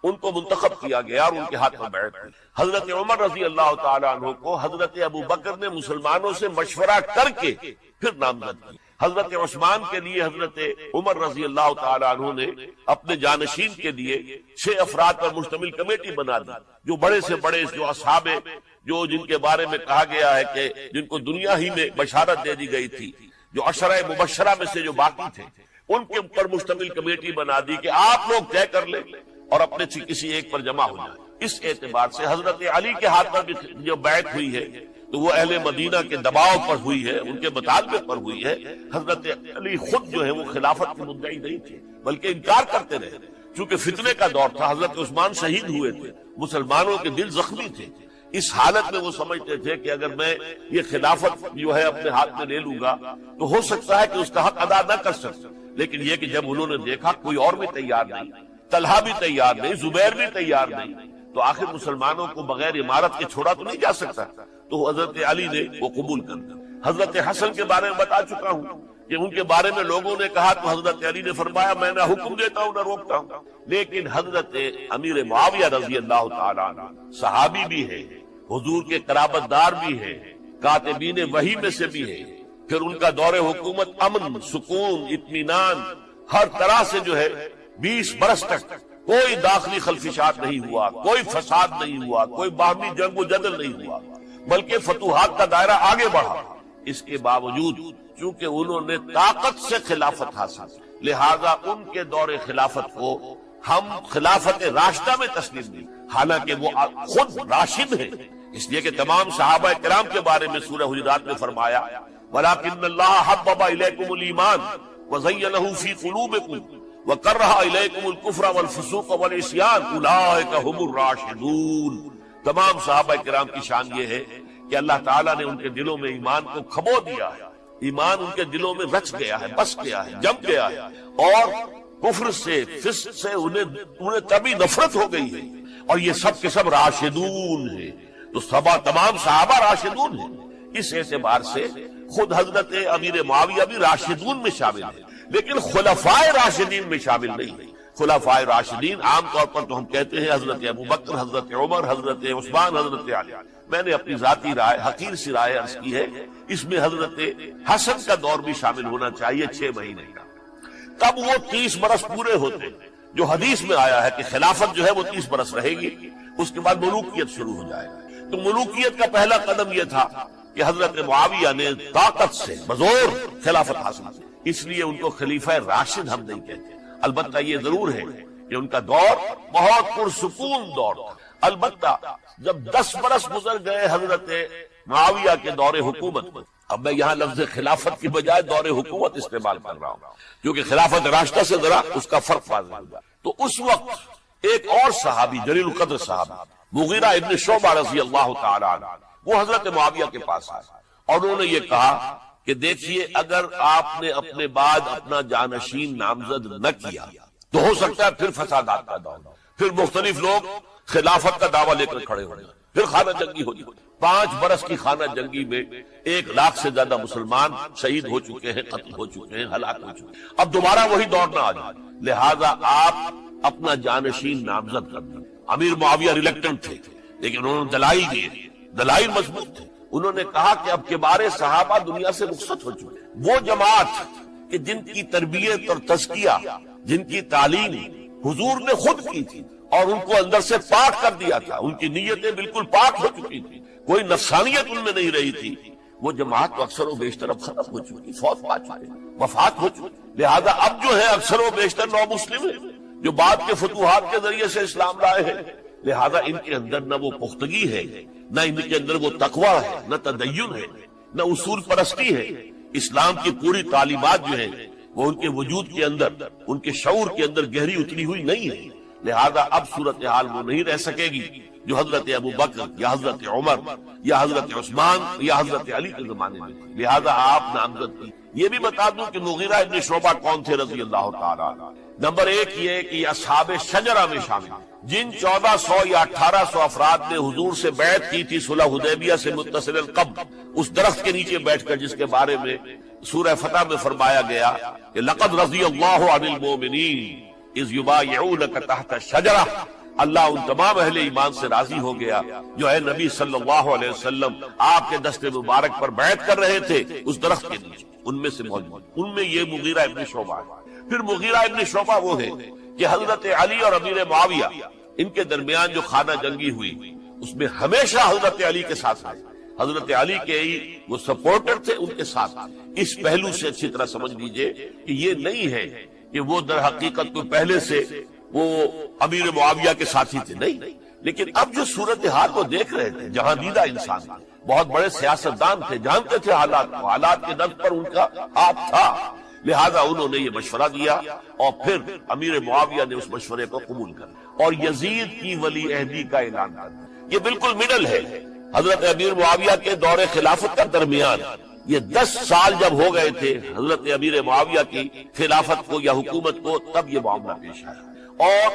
ان کو منتخب کیا گیا اور ان کے ہاتھ میں بیعت ہوئی۔ حضرت عمر رضی اللہ تعالیٰ عنہ کو حضرت ابو بکر نے مسلمانوں سے مشورہ کر کے پھر نامزد کی۔ حضرت عثمان کے لیے حضرت عمر رضی اللہ تعالیٰ عنہ نے اپنے جانشین کے لیے 6 افراد پر مشتمل کمیٹی بنا دی، جو بڑے سے بڑے جو اصحاب جو جن کے بارے میں کہا گیا ہے کہ جن کو دنیا ہی میں بشارت دے دی گئی تھی، جو عشرہ مبشرہ میں سے جو باقی تھے، ان کے اوپر مشتمل کمیٹی بنا دی کہ آپ لوگ طے کر لیں اور اپنے کسی ایک پر جمع ہو جائیں۔ اس اعتبار سے حضرت علی کے ہاتھ پر بھی جو بیعت ہوئی ہے تو وہ اہل مدینہ کے دباؤ پر ہوئی ہے، ان کے مطالبے پر ہوئی ہے۔ حضرت علی خود جو ہے وہ خلافت کے مدعی نہیں تھے بلکہ انکار کرتے رہے، چونکہ فتنے کا دور تھا، حضرت عثمان شہید ہوئے تھے، مسلمانوں کے دل زخمی تھے۔ اس حالت میں وہ سمجھتے تھے کہ اگر میں یہ خلافت جو ہے اپنے ہاتھ میں لے لوں گا تو ہو سکتا ہے کہ اس کا حق ادا نہ کر سکتا، لیکن یہ کہ جب انہوں نے دیکھا کوئی اور بھی تیار نہیں، طلحہ بھی تیار نہیں، زبیر بھی تیار نہیں، تو آخر مسلمانوں کو بغیر امارت کے چھوڑا تو نہیں جا سکتا، تو حضرت علی نے وہ قبول کر دیا۔ حضرت حسن کے بارے میں بتا چکا ہوں کہ ان کے بارے میں لوگوں نے کہا تو حضرت علی نے فرمایا میں نہ حکم دیتا ہوں نہ روکتا ہوں، لیکن حضرت امیر معاویہ رضی اللہ تعالیٰ عنہ صحابی بھی ہے، حضور کے قرابت دار بھی ہے، کاتبین وحی میں سے بھی ہے، پھر ان کا دور حکومت امن، سکون، اطمینان ہر طرح سے جو ہے 20 برس تک کوئی داخلی خلفشات نہیں ہوا، کوئی فساد نہیں ہوا، کوئی باہمی جنگ و جدل نہیں ہوا، بلکہ فتوحات کا دائرہ آگے بڑھا۔ اس کے باوجود چونکہ انہوں نے طاقت سے خلافت حاصل، لہذا ان کے دور خلافت کو ہم خلافت راشدہ میں تسلیم نہیں، حالانکہ وہ خود راشد ہیں، اس لیے کہ تمام صحابہ کرام کے بارے میں سورہ حجرات میں فرمایا وَلَكِنَّ اللَّهَ حَبَّبَ إِلَيْكُمُ الْإِيمَانَ وَزَيَّنَهُ فِي قُلُوبِكُمْ وَكَرَّهَ إِلَيْكُمُ الْكُفْرَ وَالْفُسُوقَ وَالْعِصْيَانَ أُولَٰئِكَ هُمُ الرَّاشِدُونَ۔ تمام صحابہ کرام کی شان یہ ہے کہ اللہ تعالیٰ نے ان کے دلوں میں ایمان کو کھبو دیا ہے، ایمان ان کے دلوں میں رچ گیا ہے، بس گیا ہے، جم گیا ہے، اور کفر سے فسق سے انہیں تبھی نفرت ہو گئی ہے، اور یہ سب کے سب راشدون ہیں، تو تمام صحابہ راشدون ہیں۔ اس اعتبار سے خود حضرت امیر معاویہ بھی راشدون میں شامل ہے، لیکن خلفائے راشدین میں شامل نہیں ہے۔ خلفائے راشدین عام طور پر تو ہم کہتے ہیں حضرت ابو بکر، حضرت عمر، حضرت عثمان، حضرت علی۔ میں نے اپنی ذاتی رائے، حقیر سی رائے عرض کی ہے، اس میں حضرت حسن کا دور بھی شامل ہونا چاہیے 6 مہینے کا، تب وہ 30 برس پورے ہوتے، جو حدیث میں آیا ہے کہ خلافت جو ہے وہ 30 برس رہے گی، اس کے بعد ملوکیت شروع ہو جائے گا۔ تو ملوکیت کا پہلا قدم یہ تھا کہ حضرت معاویہ نے طاقت سے بزور خلافت حاصل کی، اس لیے ان کو خلیفہ راشد ہم نہیں کہتے۔ البتہ یہ ضرور ہے کہ ان کا دور بہت پرسکون دور تھا۔ البتہ جب 10 برس گزر گئے حضرت معاویہ کے دور حکومت میں، اب میں یہاں لفظ خلافت کی بجائے دور حکومت استعمال کر رہا ہوں کیونکہ خلافت راشدہ سے ذرا اس کا فرق واضح ہوگا۔ تو اس وقت ایک اور صحابی، جلیل القدر صحابی مغیرہ ابن شعبہ رضی اللہ تعالی عنہ، وہ حضرت معاویہ کے پاس آئے اور انہوں نے یہ کہا کہ دیکھیے اگر آپ نے اپنے بعد اپنا جانشین نامزد نہ کیا تو ہو سکتا ہے پھر فسادات پیدا ہو، پھر مختلف لوگ خلافت کا دعویٰ لے کر کھڑے ہو جائیں، پھر خانہ جنگی ہو جائے۔ 5 برس کی خانہ جنگی میں 1 لاکھ سے زیادہ مسلمان شہید ہو چکے ہیں، قتل ہو چکے ہیں، ہلاک ہو چکے ہیں۔ اب دوبارہ وہی دور نہ آ جائے، لہذا آپ اپنا جانشین نامزد کر دیں۔ امیر معاویہ ریلیکٹنٹ تھے، لیکن انہوں نے دلائل دیے، دلائل مضبوط تھے۔ انہوں نے کہا کہ اب کبار صحابہ دنیا سے رخصت ہو چکے، وہ جماعت کہ جن کی تربیت اور تزکیہ، جن کی تعلیم حضور نے خود کی تھی اور ان کو اندر سے پاک کر دیا تھا، ان کی نیتیں بالکل پاک ہو چکی تھی، کوئی نفسانیت ان میں نہیں رہی تھی، وہ جماعت تو اکثر و بیشتر اب ختم ہو چکی، فوت پا چکے، وفات ہو چکی۔ لہذا اب جو ہے اکثر و بیشتر نو مسلم ہیں جو بعد کے فتوحات کے ذریعے سے اسلام لائے ہیں، لہذا ان کے اندر نہ وہ پختگی ہے، نہ ان کے اندر وہ تقوی ہے، نہ تدین ہے، نہ اصول پرستی ہے۔ اسلام کی پوری تعلیمات جو ہیں وہ ان کے وجود کے اندر، ان کے شعور کے اندر گہری اتری ہوئی نہیں ہے، لہذا اب صورتحال وہ نہیں رہ سکے گی جو حضرت ابو بکر یا حضرت عمر یا حضرت عثمان یا حضرت علی کے زمانے میں تھی، لہذا آپ نامزد کی۔ یہ بھی بتا دوں کہ مغیرہ ابن شعبہ کون تھے رضی اللہ تعالیٰ عنہ۔ نمبر ایک یہ کہ یہ اصحاب شجرہ میں شامل ہیں، جن 1400 یا 1800 افراد نے حضور سے بیعت کی تھی صلح حدیبیہ سے متصل القبر، اس درخت کے نیچے بیٹھ کر، جس کے بارے میں سورہ فتح میں فرمایا گیا کہ لقد رضی اللہ عن المؤمنین اذ یبایعونک تحت الشجرہ، اللہ ان تمام اہل ایمان سے راضی ہو گیا جو ہے نبی صلی اللہ علیہ وسلم آپ کے دست مبارک پر بیعت کر رہے تھے اس درخت کے نیچے، ان میں سے موجود، ان میں یہ مغیرہ ابن شعبہ ہے۔ پھر مغیرہ ابن شعبہ وہ ہے کہ حضرت علی اور امیر معاویہ ان کے درمیان جو خانہ جنگی ہوئی اس میں ہمیشہ حضرت علی کے ساتھ آئے، حضرت علی کے ہی وہ سپورٹر تھے، ان کے ساتھ۔ اس پہلو سے اچھی طرح سمجھ لیجئے کہ یہ نہیں ہے کہ وہ در حقیقت کو پہلے سے وہ امیر معاویہ کے ساتھی تھے، نہیں، لیکن اب جو صورتحال کو دیکھ رہے تھے، جہاں دیدہ انسان تھے، بہت بڑے سیاستدان تھے، جانتے تھے حالات کو، حالات کے درد پر ان کا ہاتھ تھا، لہذا انہوں نے یہ مشورہ دیا اور پھر امیر معاویہ نے اس مشورے کو قبول کر اور یزید کی ولی عہدی کا اعلان کر دیا۔ یہ بالکل مڈل ہے، حضرت امیر معاویہ کے دور خلافت کا درمیان، یہ 10 سال جب ہو گئے تھے حضرت امیر معاویہ کی خلافت کو یا حکومت کو، تب یہ معاملہ پیش آیا اور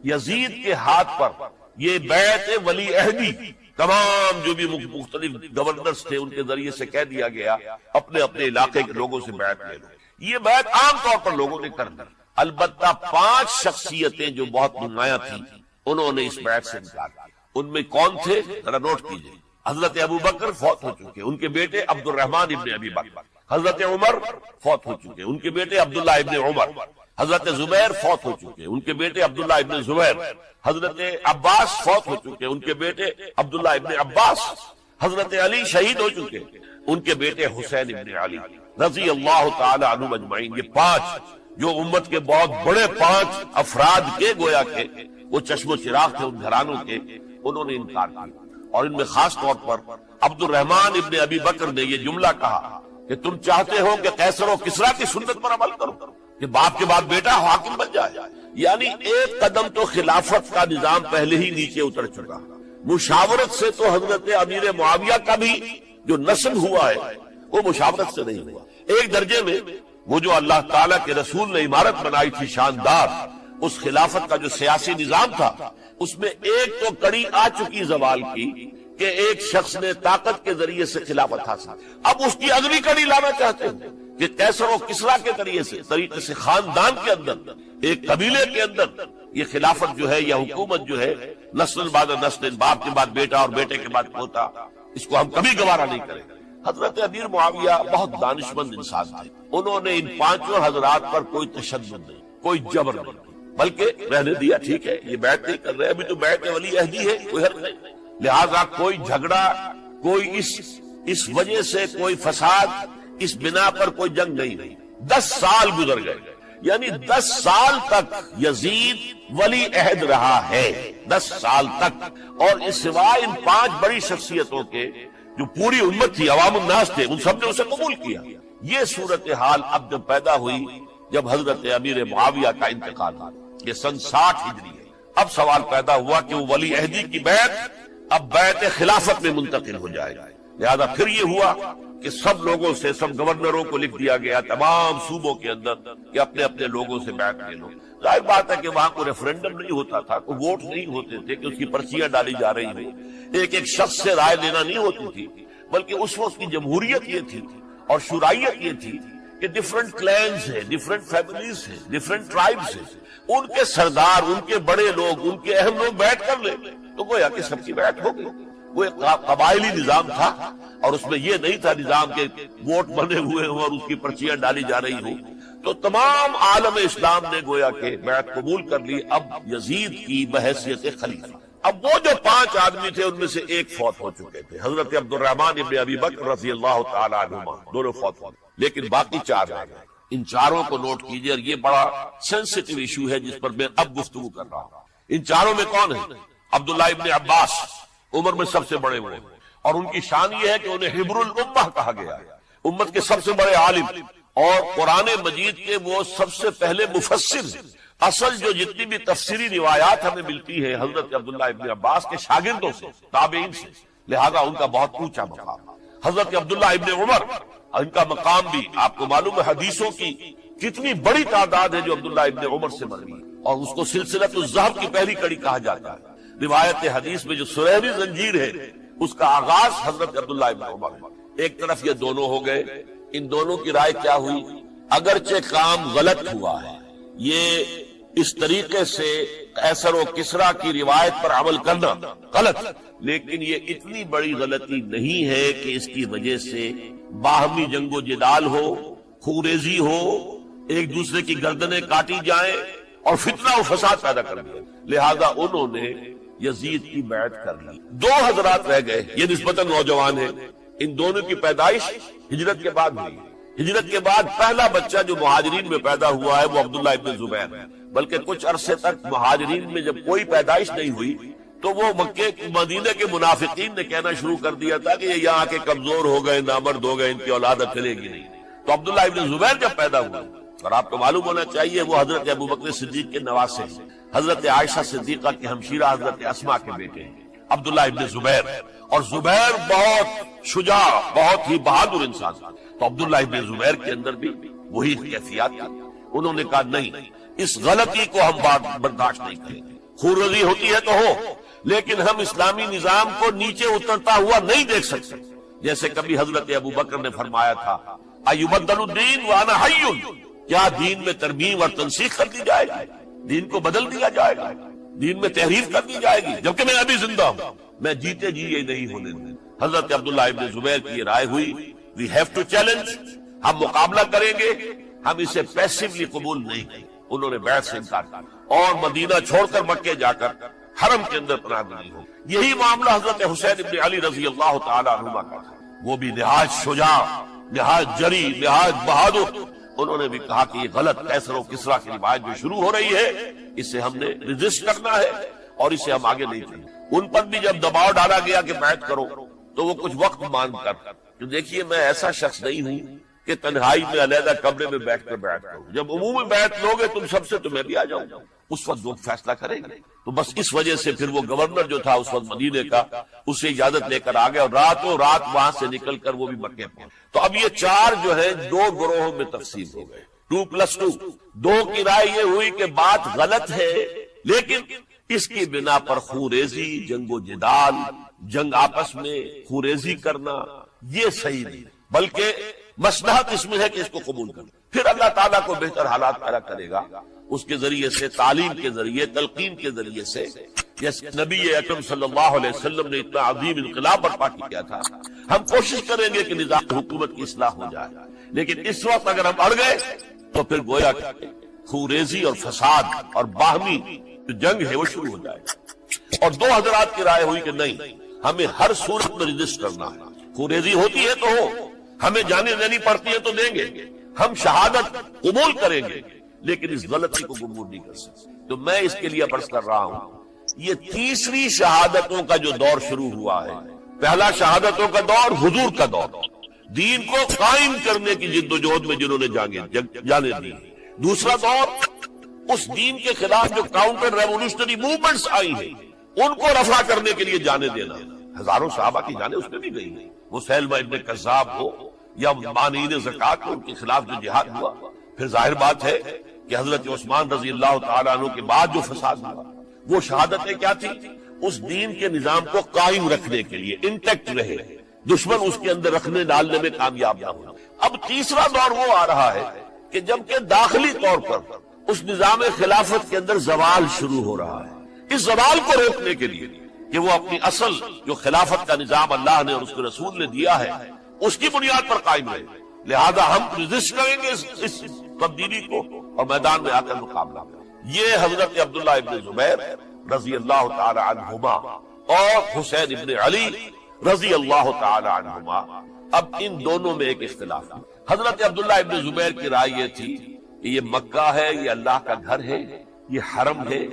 یزید کے ہاتھ پر یہ بیعت ولی عہدی تمام جو بھی مختلف گورنرز تھے ان کے ذریعے سے کہہ دیا گیا اپنے اپنے علاقے کے لوگوں سے بیعت لے لو۔ یہ بیعت عام طور پر لوگوں نے کر دی، البتہ 5 شخصیتیں جو بہت نمایاں تھیں انہوں نے اس بیعت سے انکار کیا۔ ان میں کون تھے ذرا نوٹ کیجئے۔ حضرت ابو بکر فوت ہو چکے، ان کے بیٹے عبد الرحمن ابن ابی بکر، حضرت عمر فوت ہو چکے، ان کے بیٹے عبداللہ ابن عمر، حضرت زبیر فوت ہو چکے، ان کے بیٹے عبداللہ ابن زبیر، حضرت عباس فوت ہو چکے، ان کے بیٹے عبداللہ ابن عباس، حضرت علی شہید ہو چکے، ان کے بیٹے حسین ابن علی رضی اللہ تعالی عنہم اجمعین۔ یہ 5 جو امت کے بہت بڑے 5 افراد کے گویا کے وہ چشم و چراغ تھے ان گھرانوں کے، انہوں نے انکار کیا، اور ان میں خاص طور پر عبد الرحمن ابن ابی بکر نے یہ جملہ کہا کہ تم چاہتے ہو کہ قیصر و کسریٰ کی سنت پر عمل کرو کہ باپ کے بعد بیٹا حاکم بن جائے، یعنی ایک قدم تو خلافت کا نظام پہلے ہی نیچے اتر چکا۔ مشاورت سے تو حضرت امیر معاویہ کا بھی جو نسل ہوا ہے وہ مشاورت سے نہیں ہوا۔ ایک درجے میں وہ جو اللہ تعالیٰ کے رسول نے عمارت بنائی تھی شاندار، اس خلافت کا جو سیاسی نظام تھا اس میں ایک تو کڑی آ چکی زوال کی کہ ایک شخص نے طاقت کے ذریعے سے خلافت حاصل، اب اس کی اگلی کڑی لانا چاہتے ہیں کہ قیصر و کسریٰ کے طریقے سے خاندان کے اندر، ایک قبیلے کے اندر یہ خلافت جو ہے یا حکومت جو ہے نسل بعد نسل، باپ کے بعد بیٹا اور بیٹے کے بعد پوتا، اس کو ہم کبھی گوارا نہیں کریں۔ حضرت امیر معاویہ بہت دانشمند انسان تھے، انہوں نے ان 5 حضرات پر کوئی تشدد نہیں، کوئی جبر نہیں، بلکہ رہنے دیا، ٹھیک ہے یہ بیعت نہیں کر رہے، ابھی تو بیعت ولی عہدی ہے، کوئی حرج نہیں، لہذا کوئی جھگڑا، کوئی اس وجہ سے کوئی فساد، اس بنا پر کوئی جنگ نہیں رہی۔ 10 سال گزر گئے، یعنی 10 سال تک یزید ولی عہد رہا ہے، 10 سال تک، اور اس سوائے ان 5 بڑی شخصیتوں کے جو پوری امت تھی، عوام الناس تھے، ان سب نے اسے قبول کیا۔ یہ صورتحال اب جب پیدا ہوئی جب حضرت امیر معاویہ کا انتقال ہوا، یہ سن 60 ہجری ہے، اب سوال پیدا ہوا کہ وہ ولی عہدی کی بیعت اب بیعت خلافت میں منتقل ہو جائے گا، لہذا پھر یہ ہوا کہ سب لوگوں سے، سب گورنروں کو لکھ دیا گیا تمام صوبوں کے اندر کہ اپنے اپنے لوگوں سے بیعت لے لو۔ ظاہر بات ہے کہ وہاں کوئی ریفرنڈم نہیں ہوتا تھا، کوئی ووٹ نہیں ہوتے تھے کہ اس کی پرچیاں ڈالی جا رہی ہیں، ایک شخص سے رائے لینا نہیں ہوتی تھی، بلکہ اس وقت کی جمہوریت یہ تھی اور شورائیت یہ تھی کہ ڈیفرنٹ کلینز ہیں، ڈیفرنٹ فیملیز ہیں، ڈیفرنٹ ٹرائبز ہیں، ان کے سردار، ان کے بڑے لوگ، ان کے اہم لوگ بیعت کر لیں تو گویا کہ سب کی بیعت ہو گئی۔ وہ ایک قبائلی نظام تھا اور اس میں یہ نہیں تھا نظام کے ووٹ بنے ہوئے ہوں اور اس کی پرچیاں ڈالی جا رہی ہوں، تو تمام عالم اسلام نے گویا کہ بیعت قبول کر لی اب یزید کی بحیثیت خلیفہ۔ اب وہ جو 5 آدمی تھے ان میں سے ایک فوت ہو چکے تھے، حضرت عبد الرحمن ابن ابی بکر رضی اللہ تعالی عنہما، دونوں فوت ہو گئے، لیکن باقی 4 رہ گئے۔ ان 4 کو نوٹ کیجئے، اور یہ بڑا سینسٹیو ایشو ہے جس پر میں اب گفتگو کر رہا ہوں۔ ان 4 میں کون ہیں؟ عبداللہ ابن عباس، عمر میں سب سے بڑے ہوئے، اور ان کی شان یہ ہے کہ انہیں حبر الامہ کہا گیا ہے، امت کے سب سے بڑے عالم، اور قرآن مجید کے وہ سب سے پہلے مفسر ہیں، اصل جو جتنی بھی تفسیری روایات ہمیں ملتی ہے حضرت عبداللہ ابن عباس کے شاگردوں سے، تابعین سے، لہذا ان کا بہت اونچا مقام۔ حضرت عبداللہ ابن عمر، ان کا مقام بھی آپ کو معلوم ہے، حدیثوں کی کتنی بڑی تعداد ہے جو عبداللہ ابن عمر سے مروی ہے، اور اس کو سلسلۃ الذہب کی پہلی کڑی کہا جاتا ہے۔ روایت حدیث میں جو سنہری زنجیر ہے اس کا آغاز حضرت عبداللہ ابن عمر ہے۔ ایک طرف یہ دونوں ہو گئے، ان دونوں کی رائے کیا ہوئی؟ اگرچہ کام غلط ہوا ہے، یہ اس طریقے سے قیصر و کسریٰ کی روایت پر عمل کرنا غلط، لیکن یہ اتنی بڑی غلطی نہیں ہے کہ اس کی وجہ سے باہمی جنگ و جدال ہو، خوریزی ہو، ایک دوسرے کی گردنیں کاٹی جائیں اور فتنہ و فساد پیدا کر دیا۔ لہذا انہوں نے یزید کی بیعت کر لی۔ دو حضرات رہ گئے، یہ نسبتاً نوجوان ہیں، ان دونوں کی پیدائش ہجرت کے بعد ہوئی۔ ہجرت کے بعد پہلا بچہ جو مہاجرین میں پیدا ہوا ہے وہ عبداللہ ابن زبیر ہے، بلکہ کچھ عرصے تک مہاجرین میں جب کوئی پیدائش نہیں ہوئی تو وہ مکے مدینے کے منافقین نے کہنا شروع کر دیا تھا کہ یہ یہاں کے کمزور ہو گئے، نامرد ہو گئے، ان کی اولاد اب چلے گی نہیں۔ تو عبداللہ ابن زبیر جب پیدا ہوا، اور آپ کو معلوم ہونا چاہیے وہ حضرت ابوبکر صدیق کے نواسے ہیں، حضرت عائشہ صدیقہ کے ہمشیرہ حضرت اسماء کے بیٹے ہیں عبداللہ ابن زبیر، اور زبیر بہت شجاع، بہت ہی بہادر انسان تھا۔ تو عبداللہ ابن زبیر کے اندر بھی وہی کیفیات تھی۔ انہوں نے کہا نہیں، اس غلطی کو ہم برداشت نہیں کریں گے، خونریزی ہوتی ہے تو ہو، لیکن ہم اسلامی نظام کو نیچے اترتا ہوا نہیں دیکھ سکتے۔ جیسے کبھی حضرت ابوبکر نے فرمایا تھا ایبدل الدین وانا حی، کیا دین میں ترمیم اور تنسیخ کر دی جائے گی؟ دین کو بدل دیا جائے گا، دین میں تحریف کر دی جائے گی جبکہ میں ابھی زندہ ہوں؟ میں جیتے جی یہ نہیں ہونے دوں۔ حضرت عبداللہ ابن زبیر کی رائے ہوئی وی ہیو ٹو چیلنج، ہم مقابلہ کریں گے، ہم اسے پیسیولی قبول نہیں کریں۔ انہوں نے بیعت سے انکار کیا اور مدینہ چھوڑ کر مکے جا کر حرم کے اندر پناہ گزین ہو۔ یہی معاملہ حضرت حسین ابن علی رضی اللہ تعالی عنہما کا تھا، وہ بھی نہایت شجاع، نہایت جری، نہایت بہادر۔ انہوں نے بھی کہا کہ یہ غلط قیصر و کسریٰ کی روایت جو شروع ہو رہی ہے اسے ہم نے ریزسٹ کرنا ہے اور اسے ہم آگے نہیں چلیں۔ ان پر بھی جب دباؤ ڈالا گیا کہ بیعت کرو تو وہ کچھ وقت مانگ کر کہ دیکھیے میں ایسا شخص نہیں ہوں کہ تنہائی میں علیحدہ کمرے میں بیٹھ کر بیعت کروں، جب عمومی بیعت لوگے تم سب سے تو میں بھی آ جاؤں گا، اس وقت لوگ فیصلہ کریں گے۔ تو بس اس وجہ سے پھر وہ گورنر جو تھا اس وقت مدینے کا، اسے اجازت لے کر آ گئے اور راتوں رات وہاں سے نکل کر وہ بھی مکے پہنچے۔ تو اب یہ چار جو ہے دو گروہوں میں تقسیم ہو گئے، 2+2۔ دو کی رائے یہ ہوئی کہ بات غلط ہے لیکن اس کی بنا پر خوریزی، جنگ و جدال، جنگ آپس میں خوریزی کرنا یہ صحیح نہیں، بلکہ مصلحت اس میں ہے کہ اس کو قبول کرنا۔ پھر اللہ تعالیٰ کو بہتر حالات پیدا کرے گا اس کے ذریعے سے، تعلیم کے ذریعے، تلقین کے ذریعے سے۔ جیسے نبی اکرم صلی اللہ علیہ وسلم نے اتنا عظیم انقلاب برپا کیا تھا، ہم کوشش کریں گے کہ نظام حکومت کی اصلاح ہو جائے، لیکن اس وقت اگر ہم اڑ گئے تو پھر گویا خوریزی اور فساد اور باہمی جو جنگ ہے وہ شروع ہو جائے گا۔ اور دو حضرات کی رائے ہوئی کہ نہیں، ہمیں ہر صورت میں رجسٹ کرنا ہے، خوریزی ہوتی ہے تو ہو، ہمیں جانے دینی پڑتی ہے تو دیں گے، ہم شہادت قبول کریں گے لیکن اس غلطی کو قبول نہیں کر سکتے۔ تو میں اس کے لیے عرض کر رہا ہوں یہ تیسری شہادتوں کا جو دور شروع ہوا ہے، پہلا شہادتوں کا دور حضور کا دور، دین کو قائم کرنے کی جد و جہد میں جنہوں نے جانے دی۔ دوسرا دور اس دین کے خلاف جو کاؤنٹر ریولوشنری موومنٹس آئی ہیں ان کو رفع کرنے کے لیے جانے دینا۔ ہزاروں صحابہ کی جانیں اس میں بھی گئی ہیں، وہ سیلمہ ابن کذاب ہو یا مانعین زکوٰۃ ان کے خلاف جو جہاد ہوا۔ پھر ظاہر بات ہے کہ حضرت عثمان رضی اللہ تعالیٰ عنہ کے بعد جو فساد ہوا، وہ شہادتیں کیا تھی؟ اس دین کے نظام کو قائم رکھنے کے لیے انٹیکٹ رہے، دشمن اس کے اندر رکھنے ڈالنے میں کامیاب نہ ہوا۔ اب تیسرا دور وہ آ رہا ہے کہ جبکہ داخلی طور پر اس نظام خلافت کے اندر زوال شروع ہو رہا ہے، اس زوال کو روکنے کے لیے کہ وہ اپنی اصل جو خلافت کا نظام اللہ نے اور اس کے رسول نے دیا ہے اس کی بنیاد پر قائم رہے، لہذا ہم ریزسٹ کریں گے اس تبدیلی کو اور میدان میں آ کر مقابلہ کریں۔ یہ حضرت عبداللہ ابن زبیر رضی اللہ تعالی عنہما اور حسین ابن علی رضی اللہ تعالی عنہما، اب ان دونوں میں ایک اختلاف ہے۔ حضرت عبداللہ ابن زبیر کی رائے یہ تھی کہ یہ مکہ ہے، یہ اللہ کا گھر ہے، یہ حرم ہے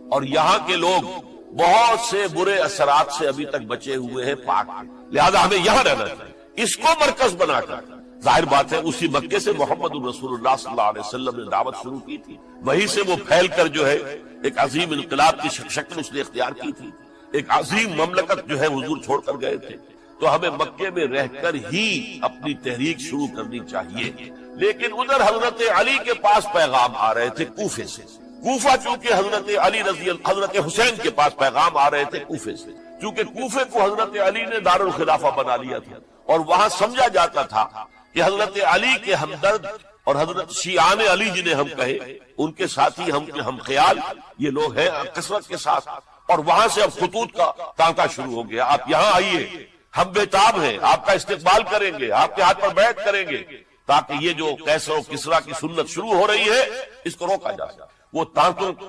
اور یہاں کے لوگ بہت سے برے اثرات سے ابھی تک بچے ہوئے ہیں، پاک ہیں، لہذا ہمیں یہاں رہنا چاہیے۔ اس کو مرکز بنا کر ظاہر بات ہے اسی مکے سے محمد الرسول اللہ صلی اللہ علیہ وسلم نے دعوت شروع کی تھی، وہیں سے وہ پھیل کر جو ہے ایک عظیم انقلاب کی شکل اس نے اختیار کی تھی، ایک عظیم مملکت جو ہے حضور چھوڑ کر گئے تھے۔ تو ہمیں مکے میں رہ کر ہی اپنی تحریک شروع کرنی چاہیے، لیکن ادھر حضرت علی کے پاس پیغام آ رہے تھے کوفے سے۔ کوفہ چونکہ حضرت حسین کے پاس پیغام آ رہے تھے کوفے سے، چونکہ کوفے کو حضرت علی نے دارالخلافہ بنا لیا تھا، اور وہاں سمجھا جاتا تھا کہ حضرت علی کے ہمدرد اور حضرت شیعان علی جنہیں ہم کہے ان کے ساتھی ہم خیال یہ لوگ ہیں کثرت کے ساتھ، اور وہاں سے اب خطوط کا تانتا شروع ہو گیا، آپ یہاں آئیے، ہم بےتاب ہیں، آپ کا استقبال کریں گے، آپ کے ہاتھ پر بیعت کریں گے، تاکہ یہ جو قیصر و کسریٰ کی سنت شروع ہو رہی ہے اس کو روکا جا سکے۔ وہ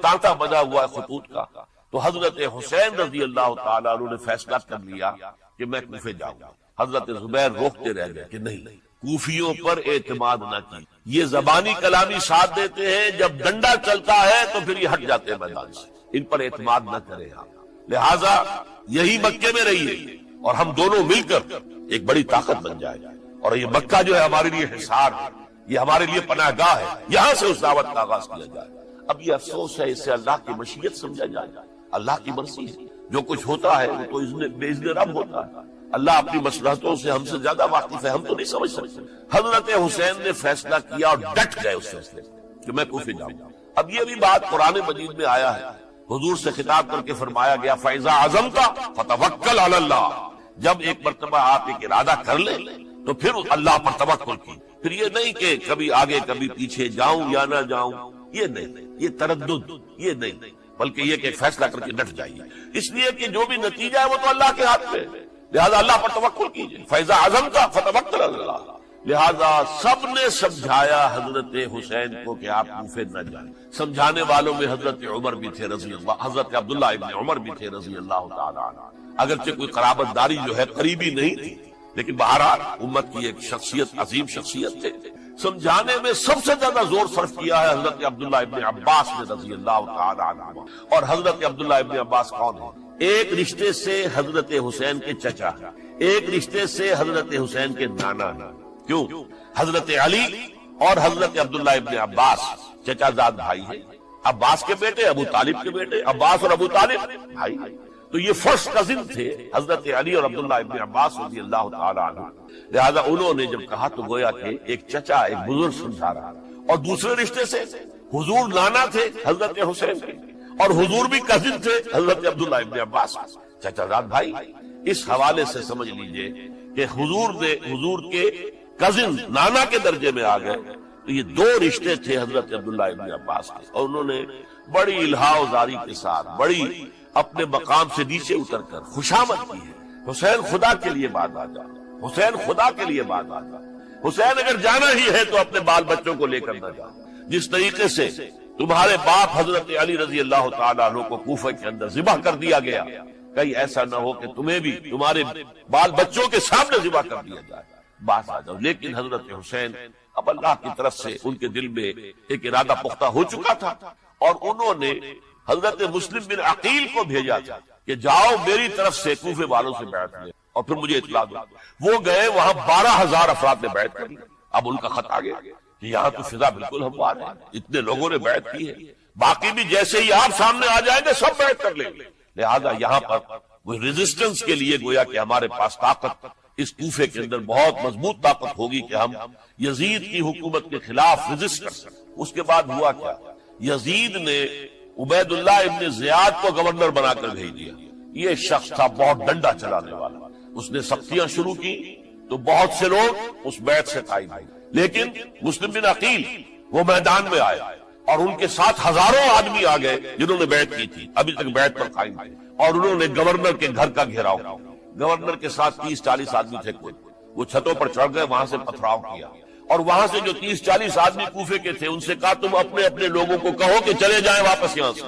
تانتا بنا ہوا ہے خطوط کا۔ تو حضرت حسین رضی اللہ تعالیٰ عنہ نے فیصلہ کر لیا کہ میں کوفے جاؤں گا۔ حضرت زبیر روکتے رہ گئے کہ نہیں، کوفیوں پر اعتماد نہ کی، یہ زبانی کلامی ساتھ دیتے ہیں، جب ڈنڈا چلتا ہے تو پھر یہ ہٹ جاتے ہیں میدان سے، ان پر اعتماد نہ کریں آپ، لہٰذا یہی مکے میں رہیے اور ہم دونوں مل کر ایک بڑی طاقت بن جائے، اور یہ مکہ جو ہے ہمارے لیے حصار ہے، یہ ہمارے لیے پناہ گاہ ہے، یہاں سے اس دعوت کا آغاز کیا جائے۔ اب یہ افسوس ہے، اس سے اللہ کی مشیت سمجھا جائے، اللہ کی مرضی ہے، جو کچھ ہوتا ہے وہ تو باذن رب ہوتا ہے، اللہ اپنی مصلحتوں سے ہم سے زیادہ واقف ہے، ہم تو نہیں سمجھ سکتے۔ حضرت حسین نے فیصلہ کیا اور ڈٹ گئے اس فیصلے کہ میں کوفے جاؤں گا۔ اب یہ بھی بات قرآن مجید میں آیا ہے، حضور سے خطاب کر کے فرمایا گیا فَإِذَا عَزَمْتَ فَتَوَكَّلْ عَلَى اللَّهِ، جب ایک مرتبہ آپ ایک ارادہ کر لیں تو پھر اللہ پر توکل کی، پھر یہ نہیں کہ کبھی آگے کبھی پیچھے جاؤں یا نہ جاؤں، یہ نہیں، یہ تردد یہ نہیں، بلکہ یہ کہ فیصلہ کر کے ڈٹ جائیے، اس لیے کہ جو بھی نتیجہ ہے وہ تو اللہ کے ہاتھ میں ہے، لہذا اللہ پر توکل کیجیے۔ فَإِذَا عَزَمْتَ فَتَوَكَّلْ عَلَى اللَّهِ، لہذا سب نے سمجھایا حضرت حسین کو کہ آپ کوفے نہ جائیں۔ سمجھانے والوں میں حضرت عمر بھی تھے رضی اللہ، حضرت عبداللہ ابن عمر بھی تھے رضی اللہ تعالی عنہ، اگرچہ کوئی قرابت داری جو ہے قریبی نہیں تھی، لیکن بہرحال امت کی ایک شخصیت، عظیم شخصیت تھے۔ سمجھانے میں سب سے زیادہ زور صرف کیا ہے حضرت عبداللہ ابن عباس نے رضی اللہ تعالی عنہ۔ اور حضرت عبداللہ ابن عباس کون ہے؟ ایک رشتے سے حضرت حسین کے چچا، ایک رشتے سے حضرت حسین کے نانا۔ کیوں؟ حضرت علی اور حضرت عبداللہ ابن عباس چچا زاد بھائی ہیں، عباس کے بیٹے، ابو طالب کے بیٹے، عباس اور ابو طالب بھائی، تو یہ فرسٹ کزن تھے حضرت علی اور عبداللہ ابن عباس رضی اللہ تعالی عنہ۔ لہذا انہوں نے جب کہا تو گویا کہ ایک چچا، ایک بزرگ سمجھا رہا، اور دوسرے رشتے سے حضور نانا تھے حضرت حسین کے، اور حضور بھی کزن تھے حضرت عبداللہ ابن عباس، چچا زاد بھائی۔ اس حوالے سے سمجھ لیجئے کہ حضور کے کزن نانا کے درجے میں آ گئے، تو یہ دو رشتے تھے حضرت عبداللہ ابن عباس کے، اور انہوں نے بڑی الہا و زاری کے ساتھ، بڑی اپنے مقام سے نیچے اتر کر خوشامد کی ہے، حسین خدا کے لیے بعد آ جا، حسین خدا کے لیے بعد آ جا، حسین اگر جانا ہی ہے تو اپنے بال بچوں کو لے کر نہ جا۔ جس طریقے سے تمہارے باپ حضرت علی رضی اللہ تعالیٰ عنہ کو کوفہ کے اندر ذبح کر دیا گیا، کہیں ایسا نہ ہو کہ تمہیں بھی تمہارے بال بچوں کے سامنے ذبح کر دیا جائے، بات آ جاؤ۔ لیکن حضرت حسین اب اللہ کی طرف سے ان کے دل میں ایک ارادہ پختہ ہو چکا تھا، اور انہوں نے حضرت مسلم بن عقیل کو بھیجا تھا کہ جاؤ میری طرف سے کوفے والوں سے بیعت لے اور پھر مجھے اطلاع دو۔ وہ گئے، وہاں 12,000 افراد نے بیعت کر لی۔ اب ان کا خط آ گیا کہ یہاں تو فضا بالکل ہموار ہے، اتنے لوگوں نے بیعت کی ہے، باقی بھی جیسے ہی آپ سامنے آ جائیں گے سب بیعت کر لیں گے، لہذا یہاں پر وہ ریزسٹنس کے لیے گویا کہ ہمارے پاس طاقت اس کوفے کے اندر بہت مضبوط طاقت ہوگی کہ ہم یزید کی حکومت کے خلاف ریزسٹ کر سکیں۔ اس کے بعد ہوا کیا؟ یزید نے عبید اللہ ابن زیاد کو گورنر بنا کر بھیج دیا۔ یہ شخص تھا بہت ڈنڈا چلانے والا، اس نے سختیاں شروع کی تو بہت سے لوگ اس بیعت سے قائم ہوئے، لیکن مسلم بن عقیل وہ میدان میں آئے اور ان کے ساتھ ہزاروں آدمی آ گئے جنہوں نے بیعت کی تھی، ابھی تک بیعت پر قائم تھے، اور انہوں نے گورنر کے گھر کا گھیراؤ کیا۔ گورنر کے ساتھ 30-40 آدمی تھے، وہ چھتوں پر چڑھ گئے، وہاں سے پتھراؤ کیا، اور وہاں سے جو 30-40 آدمی کوفے کے تھے ان سے کہا تم اپنے اپنے لوگوں کو کہو کہ چلے جائیں واپس یہاں سے۔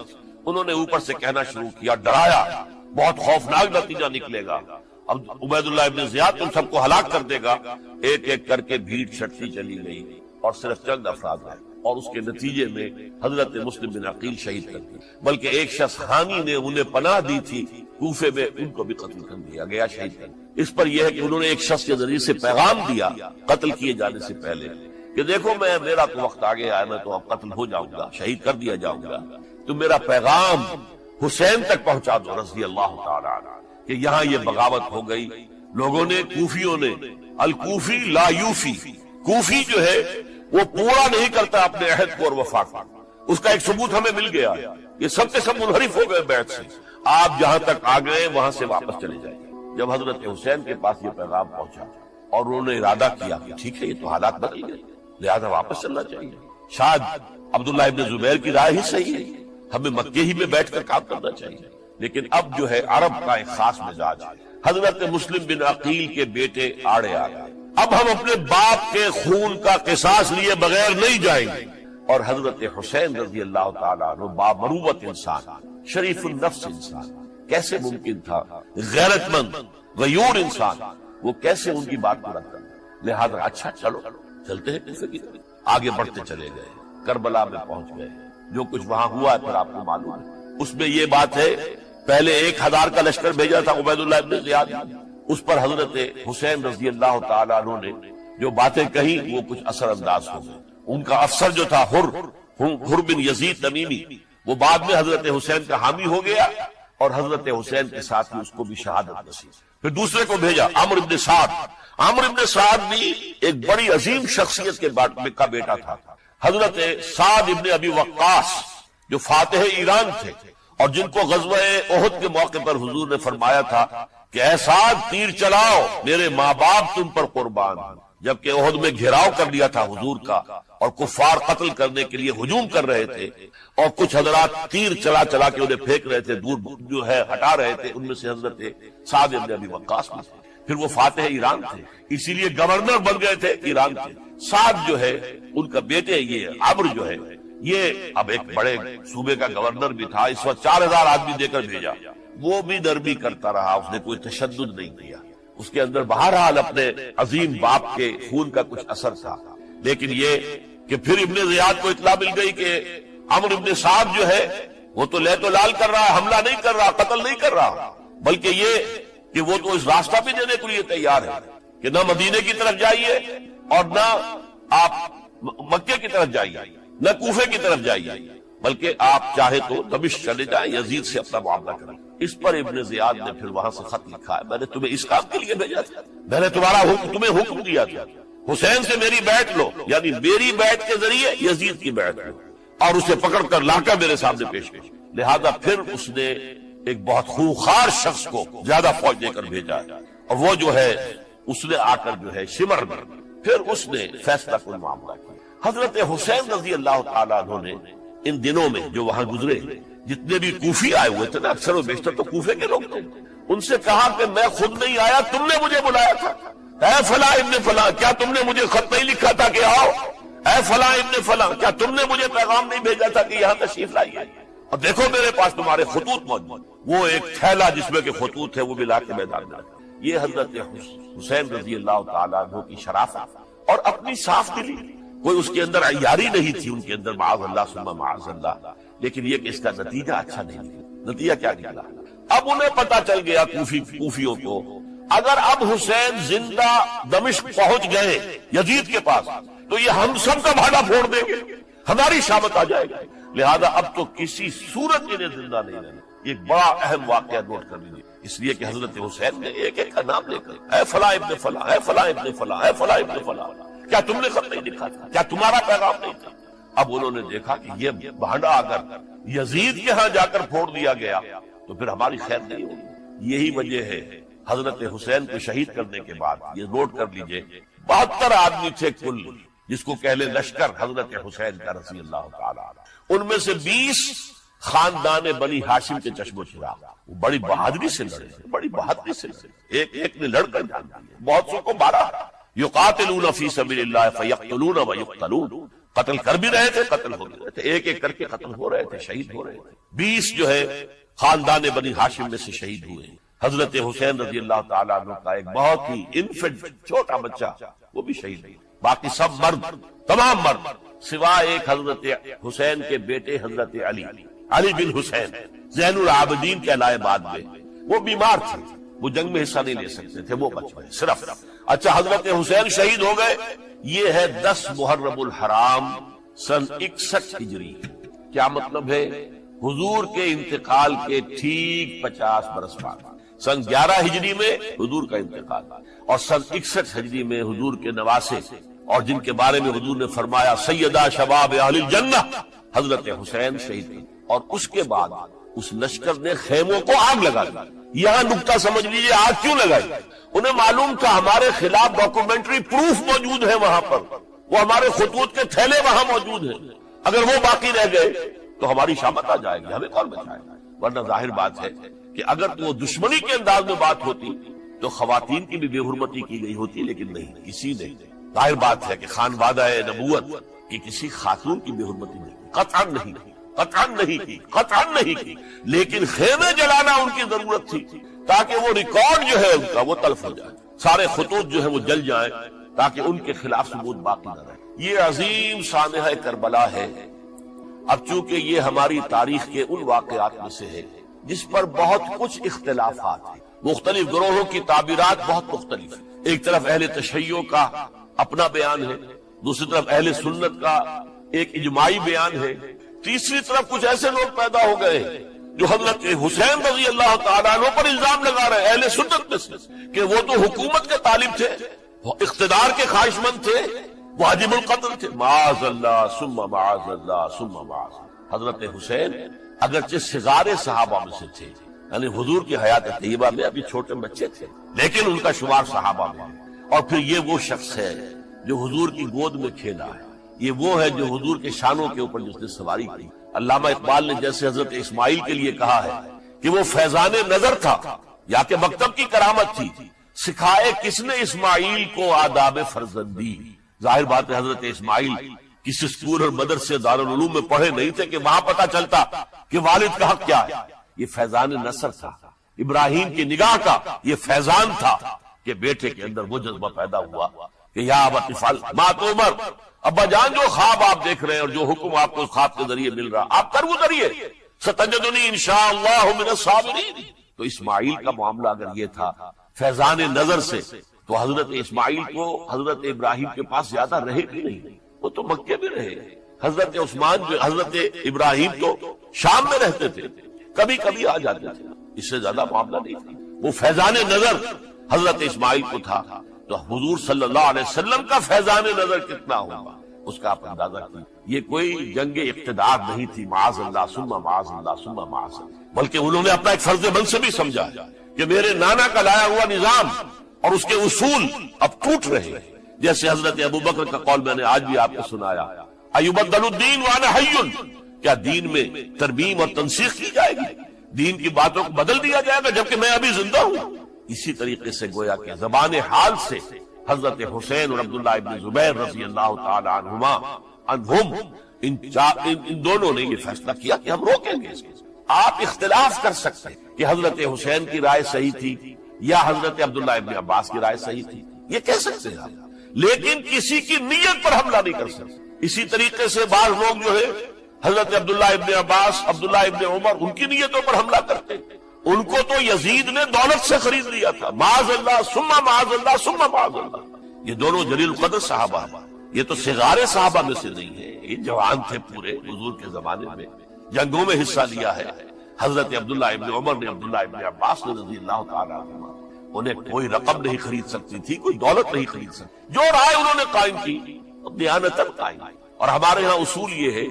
انہوں نے اوپر سے کہنا شروع کیا، ڈرایا، بہت خوفناک نتیجہ نکلے گا، اب عبید اللہ ابن زیاد تم سب کو ہلاک کر دے گا۔ ایک ایک کر کے بھیڑ چھٹتی چلی گئی، اور صرف چند افراد ہیں، اور اس کے نتیجے میں حضرت مسلم بن عقیل شہید کر دی، بلکہ ایک شخص حامی نے انہیں پناہ دی تھی کوفے میں، ان کو بھی قتل کر دیا گیا، شہید کر دیا۔ اس پر یہ ہے کہ انہوں نے ایک شخص کے ذریعے سے پیغام دیا قتل کیے جانے سے پہلے کہ دیکھو میرا تو وقت آگے آیا، میں تو اب قتل ہو جاؤں گا، شہید کر دیا جاؤں گا، تو میرا پیغام حسین تک پہنچا دو رضی اللہ تعالی عنہ کہ یہاں یہ بغاوت ہو گئی۔ لوگوں نے، کوفیوں نے، الکوفی لا یوفی، کوفی جو ہے وہ پورا نہیں کرتا اپنے عہد کو اور وفا کو، اس کا ایک ثبوت ہمیں مل گیا، یہ سب کے سب منحرف ہو گئے بیعت سے، آپ جہاں تک آ گئے وہاں سے واپس چلے جائیں۔ جب حضرت حسین کے پاس یہ پیغام پہنچا اور انہوں نے ارادہ کیا کہ ٹھیک ہے یہ تو حالات بدل گئے، لہذا واپس چلنا چاہیے، شاید عبداللہ ابن زبیر کی رائے ہی صحیح ہے، ہمیں مکے ہی میں بیٹھ کر کام کرنا چاہیے۔ لیکن اب جو ہے عرب کا ایک خاص مزاج ہے، حضرت مسلم بن عقیل کے بیٹے آڑے آ گئے، اب ہم اپنے باپ کے خون کا قصاص لیے بغیر نہیں جائیں گے۔ اور حضرت حسین رضی اللہ تعالیٰ عنہ بامروت انسان، شریف النفس انسان، کیسے ممکن تھا غیرت مند غیور انسان وہ کیسے ان کی بات کو رد کرتا؟ لہذا اچھا چلو چلتے ہیں کیسے کی آگے بڑھتے چلے گئے، کربلا میں پہنچ گئے، جو کچھ وہاں ہوا ہے پھر آپ کو معلوم ہے۔ اس میں یہ بات ہے پہلے 1000 کا لشکر بھیجا تھا عبید اللہ ابن زیاد، اس پر حضرت حسین رضی اللہ تعالیٰ عنہ نے جو باتیں کہی وہ کچھ اثر انداز ہو گئی۔ ان کا افسر جو تھا حر بن یزید تمیمی، وہ بعد میں حضرت حسین کا حامی ہو گیا اور حضرت حسین کے ساتھ ہی اس کو بھی شہادت نصیب۔ پھر دوسرے کو بھیجا عمرو بن سعد، عمرو بن سعد بھی ایک بڑی عظیم شخصیت کے کا بیٹا تھا، حضرت سعد ابن ابی وقاص جو فاتح ایران تھے اور جن کو غزوہ احد کے موقع پر حضور نے فرمایا تھا کہ اے سعد تیر چلاؤ، میرے ماں باپ تم پر قربان، جبکہ احد میں گھیراؤ کر لیا تھا حضور کا اور کفار قتل کرنے کے لیے ہجوم کر رہے تھے، اور کچھ حضرات تیر چلا چلا کے انہیں پھینک رہے تھے، دور جو ہے ہٹا رہے تھے، ان میں سے حضرت سعد ابن ابی وقاص بھی تھے۔ پھر وہ فاتح ایران تھے، اسی لیے گورنر بن گئے تھے ایران کے۔ سعد جو ہے ان کا بیٹے، یہ عمرو جو ہے یہ اب ایک بڑے صوبے کا گورنر بھی تھا، اس وقت 4000 آدمی دے کر بھیجا، وہ بھی نرمی کرتا رہا، اس نے کوئی تشدد نہیں کیا، اس کے اندر بہرحال اپنے عظیم باپ کے خون کا کچھ اثر تھا۔ لیکن یہ کہ پھر ابن زیاد کو اطلاع مل گئی کہ عمرو ابن سعد جو ہے وہ تو لے تو لال کر رہا ہے، حملہ نہیں کر رہا، قتل نہیں کر رہا، بلکہ یہ کہ وہ تو اس راستہ بھی دینے کے لیے تیار ہے کہ نہ مدینے کی طرف جائیے اور نہ آپ مکے کی طرف جائیے، نہ کوفے کی طرف جائیے، بلکہ آپ چاہے تو دمشق چلے جائیں، یزید سے اپنا معاملہ کریں۔ اس پر ابن زیاد نے پھر وہاں سے خط لکھا ہے، میں نے تمہیں اس کام کے لیے بھیجا تھا، میں نے تمہیں حکم دیا تھا حسین سے میری بیعت لو، یعنی میری بیعت کے ذریعے یزید کی بیعت لو، اور اسے پکڑ کر لا کر میرے سامنے پیش کر۔ لہذا پھر اس نے ایک بہت خونخوار شخص کو زیادہ فوج دے کر بھیجا ہے، اور وہ جو ہے اس نے آ کر جو ہے شمر میں پھر اس نے فیصلہ کن معاملہ کیا۔ حضرت حسین رضی اللہ تعالیٰ عنہ نے ان دنوں میں جو وہاں گزرے جتنے بھی کوفی آئے ہوئے تھے نا، اکثر و بیشتر تو کوفے کے لوگ تھے، ان سے کہا کہ میں خود نہیں آیا، تم نے مجھے بلایا تھا، اے فلاں ابن فلاں کیا تم نے مجھے خط نہیں لکھا تھا کہ آؤ؟ اے فلاں ابن فلاں کیا تم نے مجھے پیغام نہیں بھیجا تھا کہ یہاں تشریف لائیے؟ اور دیکھو میرے پاس تمہارے خطوط موجود، وہ ایک تھیلا جس میں کے خطوط ہے وہ بھی لا کے میدان میں رکھا۔ یہ حضرت حسین رضی اللہ تعالیٰ عنہ کی شرافت اور اپنی صاف دلی، کوئی اس کے اندر عیاری نہیں تھی ان کے اندر، معاذ اللہ ثم معاذ اللہ، لیکن یہ کہ اس کا نتیجہ اچھا نہیں نکلا۔ نتیجہ کیا نکلا؟ اب انہیں پتا چل گیا کوفیوں کو، اگر اب حسین زندہ دمشق پہنچ گئے یزید کے پاس تو یہ ہم سب کا بھاڑا پھوڑ دیں گے، ہماری شامت آ جائے گی، لہذا اب تو کسی صورت انہیں زندہ نہیں رہنا۔ یہ بڑا اہم واقعہ نوٹ کر لیجیے، اس لیے کہ حضرت حسین نے ایک ایک کا نام لے کر اے فلاں ابن فلاں، اے فلاں ابن فلاں، اے فلاں ابن فلاں، کیا تم نے خط نہیں لکھا تھا؟ کیا تمہارا پیغام نہیں تھا؟ اب انہوں نے دیکھا کہ یہ بھانڈا اگر یزید کے ہاں جا کر پھوڑ دیا گیا تو پھر ہماری خیر نہیں ہوگی۔ یہی وجہ ہے حضرت حسین کو شہید کرنے کے بعد، یہ نوٹ کر لیجئے، 72 آدمی تھے کل، جس کو کہلے لشکر حضرت حسین کا رضی اللہ تعالیٰ عنہ، ان میں سے 20 خاندان بنی ہاشم کے چشم و چراغ، وہ بڑی بہادری سے لڑے، بڑی بہادری سے لڑے، ایک ایک نے لڑ کر جان دیا، بہت سو کو مارا۔ یقاتلون فی سبیل اللہ فیقتلون ویقتلون، قتل کر بھی رہے تھے، قتل ہو بھی رہے تھے، ایک ایک کر کے قتل ہو رہے تھے، شہید ہو رہے تھے۔ 20 جو ہے خاندان بنی ہاشم میں سے شہید ہوئے۔ حضرت حسین رضی اللہ تعالیٰ عنہ کا ایک بہت ہی انفنٹ چھوٹا بچہ وہ بھی شہید ہوئی۔ باقی سب مرد، تمام مرد سوائے ایک حضرت حسین کے بیٹے حضرت علی بن حسین زین العابدین کہلائے بعد میں، وہ بیمار تھے، وہ جنگ میں حصہ نہیں لے سکتے تھے، وہ بچ گئے صرف۔ اچھا حضرت حسین شہید ہو گئے، یہ ہے 10 محرم الحرام سن 61 ہجری۔ کیا مطلب ہے؟ حضور کے انتقال کے ٹھیک 50 برس بعد سن 11 ہجری میں حضور کا انتقال، اور سن 61 ہجری میں حضور کے نواسے اور جن کے بارے میں حضور نے فرمایا سیدہ شباب اہل الجنہ، حضرت حسین شہید ہوئے۔ اور اس کے بعد اس لشکر نے خیموں کو آگ لگا دی۔ یہاں نکتہ سمجھ لیجیے آگ کیوں لگائی؟ انہیں معلوم تھا ہمارے خلاف ڈاکومنٹری پروف موجود ہے وہاں پر، وہ ہمارے خطوط کے تھیلے وہاں موجود ہیں، اگر وہ باقی رہ گئے تو ہماری شامت آ جائے گی، ہمیں کون بچائے گا؟ ورنہ ظاہر بات ہے کہ اگر تو وہ دشمنی کے انداز میں بات ہوتی تو خواتین کی بھی بے حرمتی کی گئی ہوتی، لیکن نہیں، کسی نے۔ ظاہر بات ہے کہ خانوادہ نبوت کی کسی خاتون کی بے حرمتی نہیں، قطعاً نہیں کی، لیکن خیمے جلانا ان کی ضرورت تھی تاکہ وہ ریکارڈ جو ہے ان کا وہ تلف ہو جائے، سارے خطوط جو ہے وہ جل جائیں تاکہ ان کے خلاف ثبوت باقی نہ رہے۔ یہ عظیم سانحہ کربلا ہے۔ اب چونکہ یہ ہماری تاریخ کے ان واقعات میں سے ہے جس پر بہت کچھ اختلافات ہیں، مختلف گروہوں کی تعبیرات بہت مختلف ہیں۔ ایک طرف اہل تشیع کا اپنا بیان ہے، دوسری طرف اہل سنت کا ایک اجماعی بیان ہے، تیسری طرف کچھ ایسے لوگ پیدا ہو گئے جو حضرت حسین رضی اللہ تعالیٰ عنہ پر الزام لگا رہے اہل سنت میں سے کہ وہ تو حکومت کے طالب تھے، وہ اقتدار کے خواہش مند تھے، واجب القتل تھے۔ معاذ اللہ ثم معاذ اللہ ثم معاذ اللہ۔ حضرت حسین اگرچہ صغار صحابہ میں سے تھے، یعنی حضور کی حیات طیبہ میں ابھی چھوٹے بچے تھے، لیکن ان کا شمار صحابہ میں ہے۔ اور پھر یہ وہ شخص ہے جو حضور کی گود میں کھیلا ہے، یہ وہ ہے جو حضور کے شانوں کے اوپر جس نے سواری کی۔ علامہ اقبال نے جیسے حضرت اسماعیل کے لیے کہا ہے کہ وہ فیضان نظر تھا یا کہ مکتب کی کرامت تھی، سکھائے کس نے اسماعیل کو آداب فرزندی۔ ظاہر بات ہے حضرت اسماعیل کسی اسکول اور مدرسے دارالعلوم میں پڑھے نہیں تھے کہ وہاں پتا چلتا کہ والد کا حق کیا ہے۔ یہ فیضان نصر تھا، ابراہیم کی نگاہ کا یہ فیضان تھا کہ بیٹے کے اندر وہ جذبہ پیدا ہوا کہ یا ابت افعل ما تؤمر، ابا جان جو خواب آپ دیکھ رہے ہیں اور جو حکم آپ کو خواب کے ذریعے مل رہا آپ کر گزریے، ستجدنی انشاءاللہ من الصابرین۔ تو اسماعیل کا معاملہ اگر یہ تھا فیضان نظر سے، تو حضرت اسماعیل کو حضرت ابراہیم کے پاس زیادہ رہے بھی نہیں، وہ تو مکے میں رہے۔ حضرت عثمان جو حضرت ابراہیم تو شام میں رہتے تھے، کبھی کبھی آ جاتے تھے، اس سے زیادہ معاملہ نہیں تھا۔ وہ فیضان نظر حضرت اسماعیل کو تھا، تو حضور صلی اللہ علیہ وسلم کا فیضان نظر کتنا ہوگا اس کا آپ اندازہ کیجیے۔ یہ کوئی جنگ اقتدار نہیں تھی، معاذ اللہ ثم معاذ اللہ ثم معاذ اللہ، بلکہ انہوں نے اپنا ایک فرض منصبی سمجھا کہ میرے نانا کا لایا ہوا نظام اور اس کے اصول اب ٹوٹ رہے ہیں۔ جیسے حضرت ابو بکر کا قول میں نے آج بھی آپ کو سنایا، ایبدل الدین وانا حی، کیا دین میں ترمیم اور تنسیخ کی جائے گی، دین کی باتوں کو بدل دیا جائے گا جبکہ میں ابھی زندہ ہوں۔ اسی طریقے سے گویا کہ زبان حال سے حضرت حسین اور عبداللہ ابن زبیر رضی اللہ تعالی عنہم ان دونوں نے یہ فیصلہ کیا کہ ہم روکیں گے اس کو۔ آپ اختلاف کر سکتے ہیں کہ حضرت حسین کی رائے صحیح تھی یا حضرت عبداللہ ابن عباس کی رائے صحیح تھی، یہ کہہ سکتے ہیں آپ، لیکن کسی کی نیت پر حملہ نہیں کر سکتے۔ اسی طریقے سے بعض لوگ جو ہے حضرت عبداللہ ابن عباس، عبداللہ ابن عمر، ان کی نیتوں پر حملہ کرتے، ان کو تو یزید نے دولت سے خرید لیا تھا، معاذ اللہ ثم معاذ اللہ ثم معاذ اللہ۔ یہ دونوں جلیل القدر صحابہ ہیں، یہ تو صغار صحابہ میں سے نہیں ہے، یہ جوان تھے پورے حضور کے زمانے میں، جنگوں میں حصہ لیا ہے۔ حضرت عبداللہ ابن عمر نے، عبداللہ ابن عباس نے رضی اللہ تعالیٰ عنہ، انہیں کوئی رقم نہیں خرید سکتی تھی، کوئی دولت نہیں خرید سکتی، جو رائے انہوں نے قائم کی دیانتاً قائم۔ اور ہمارے ہاں اصول یہ ہے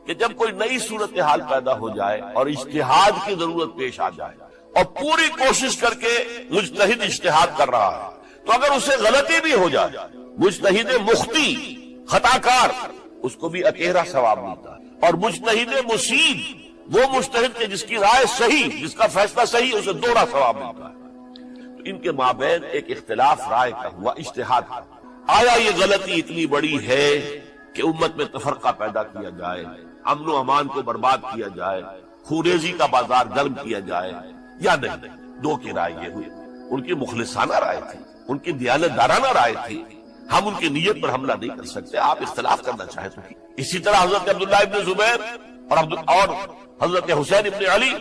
کہ جب کوئی نئی صورتحال پیدا ہو جائے اور اجتہاد کی ضرورت پیش آ جائے اور پوری کوشش کر کے مجتہد اجتہاد کر رہا ہے، تو اگر اسے غلطی بھی ہو جائے، مجتہد مخطی خطا کار اس کو بھی اکیرا ثواب ملتا ہے، اور مجتہد مصیب وہ مجتہد کے جس کی رائے صحیح، جس کا فیصلہ صحیح، اسے دوہرا ثواب ملتا ہے۔ تو ان کے مابین ایک اختلاف رائے کا ہوا، اجتہاد کا۔ آیا یہ غلطی اتنی بڑی ہے کہ امت میں تفرقہ پیدا کیا جائے، امن و امان کو برباد کیا جائے، خوریزی کا بازار گرم کیا جائے، یا نہیں؟ دو کی رائے یہ ہوئی، ان کی مخلصانہ رائے تھی، ان کی دیانت دارانہ رائے تھی، ہم ان کی نیت پر حملہ نہیں کر سکتے. آپ اختلاف کرنا چاہیں تو. اسی طرح حضرت عبداللہ ابن زبیر اور حضرت حسین ابن علی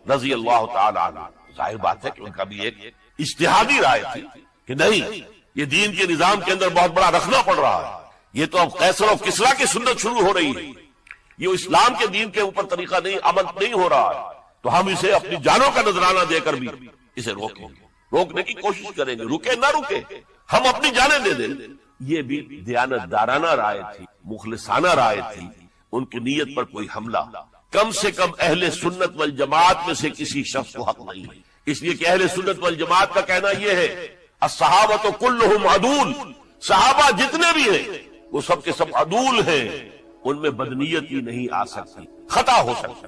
رضی اللہ تعالی عنہ، ظاہر بات ہے کہ ان کا بھی ایک اجتہادی رائے تھی کہ نہیں، یہ دین کے نظام کے اندر بہت بڑا رکھنا پڑ رہا ہے، یہ تو اب قیصر و کسریٰ کی سنت شروع ہو رہی ہے، یہ اسلام کے دین کے اوپر طریقہ نہیں، عمل نہیں ہو رہا ہے، تو ہم اسے اپنی جانوں کا نذرانہ دے کر بھی اسے روکنے کی کوشش کریں گے، رکے نہ رکے ہم اپنی جانیں دے دیں. یہ بھی دیانت دارانہ رائے تھی، مخلصانہ رائے تھی. ان کی نیت پر کوئی حملہ کم سے کم اہل سنت والجماعت میں سے کسی شخص کو حق نہیں ہے. اس لیے کہ اہل سنت والجماعت کا کہنا یہ ہے الصحابہ کلہم عدول، صحابہ جتنے بھی ہیں وہ سب کے سب عدول ہیں، ان میں بدنیتی نہیں آ سکتی، خطا ہو سکتا.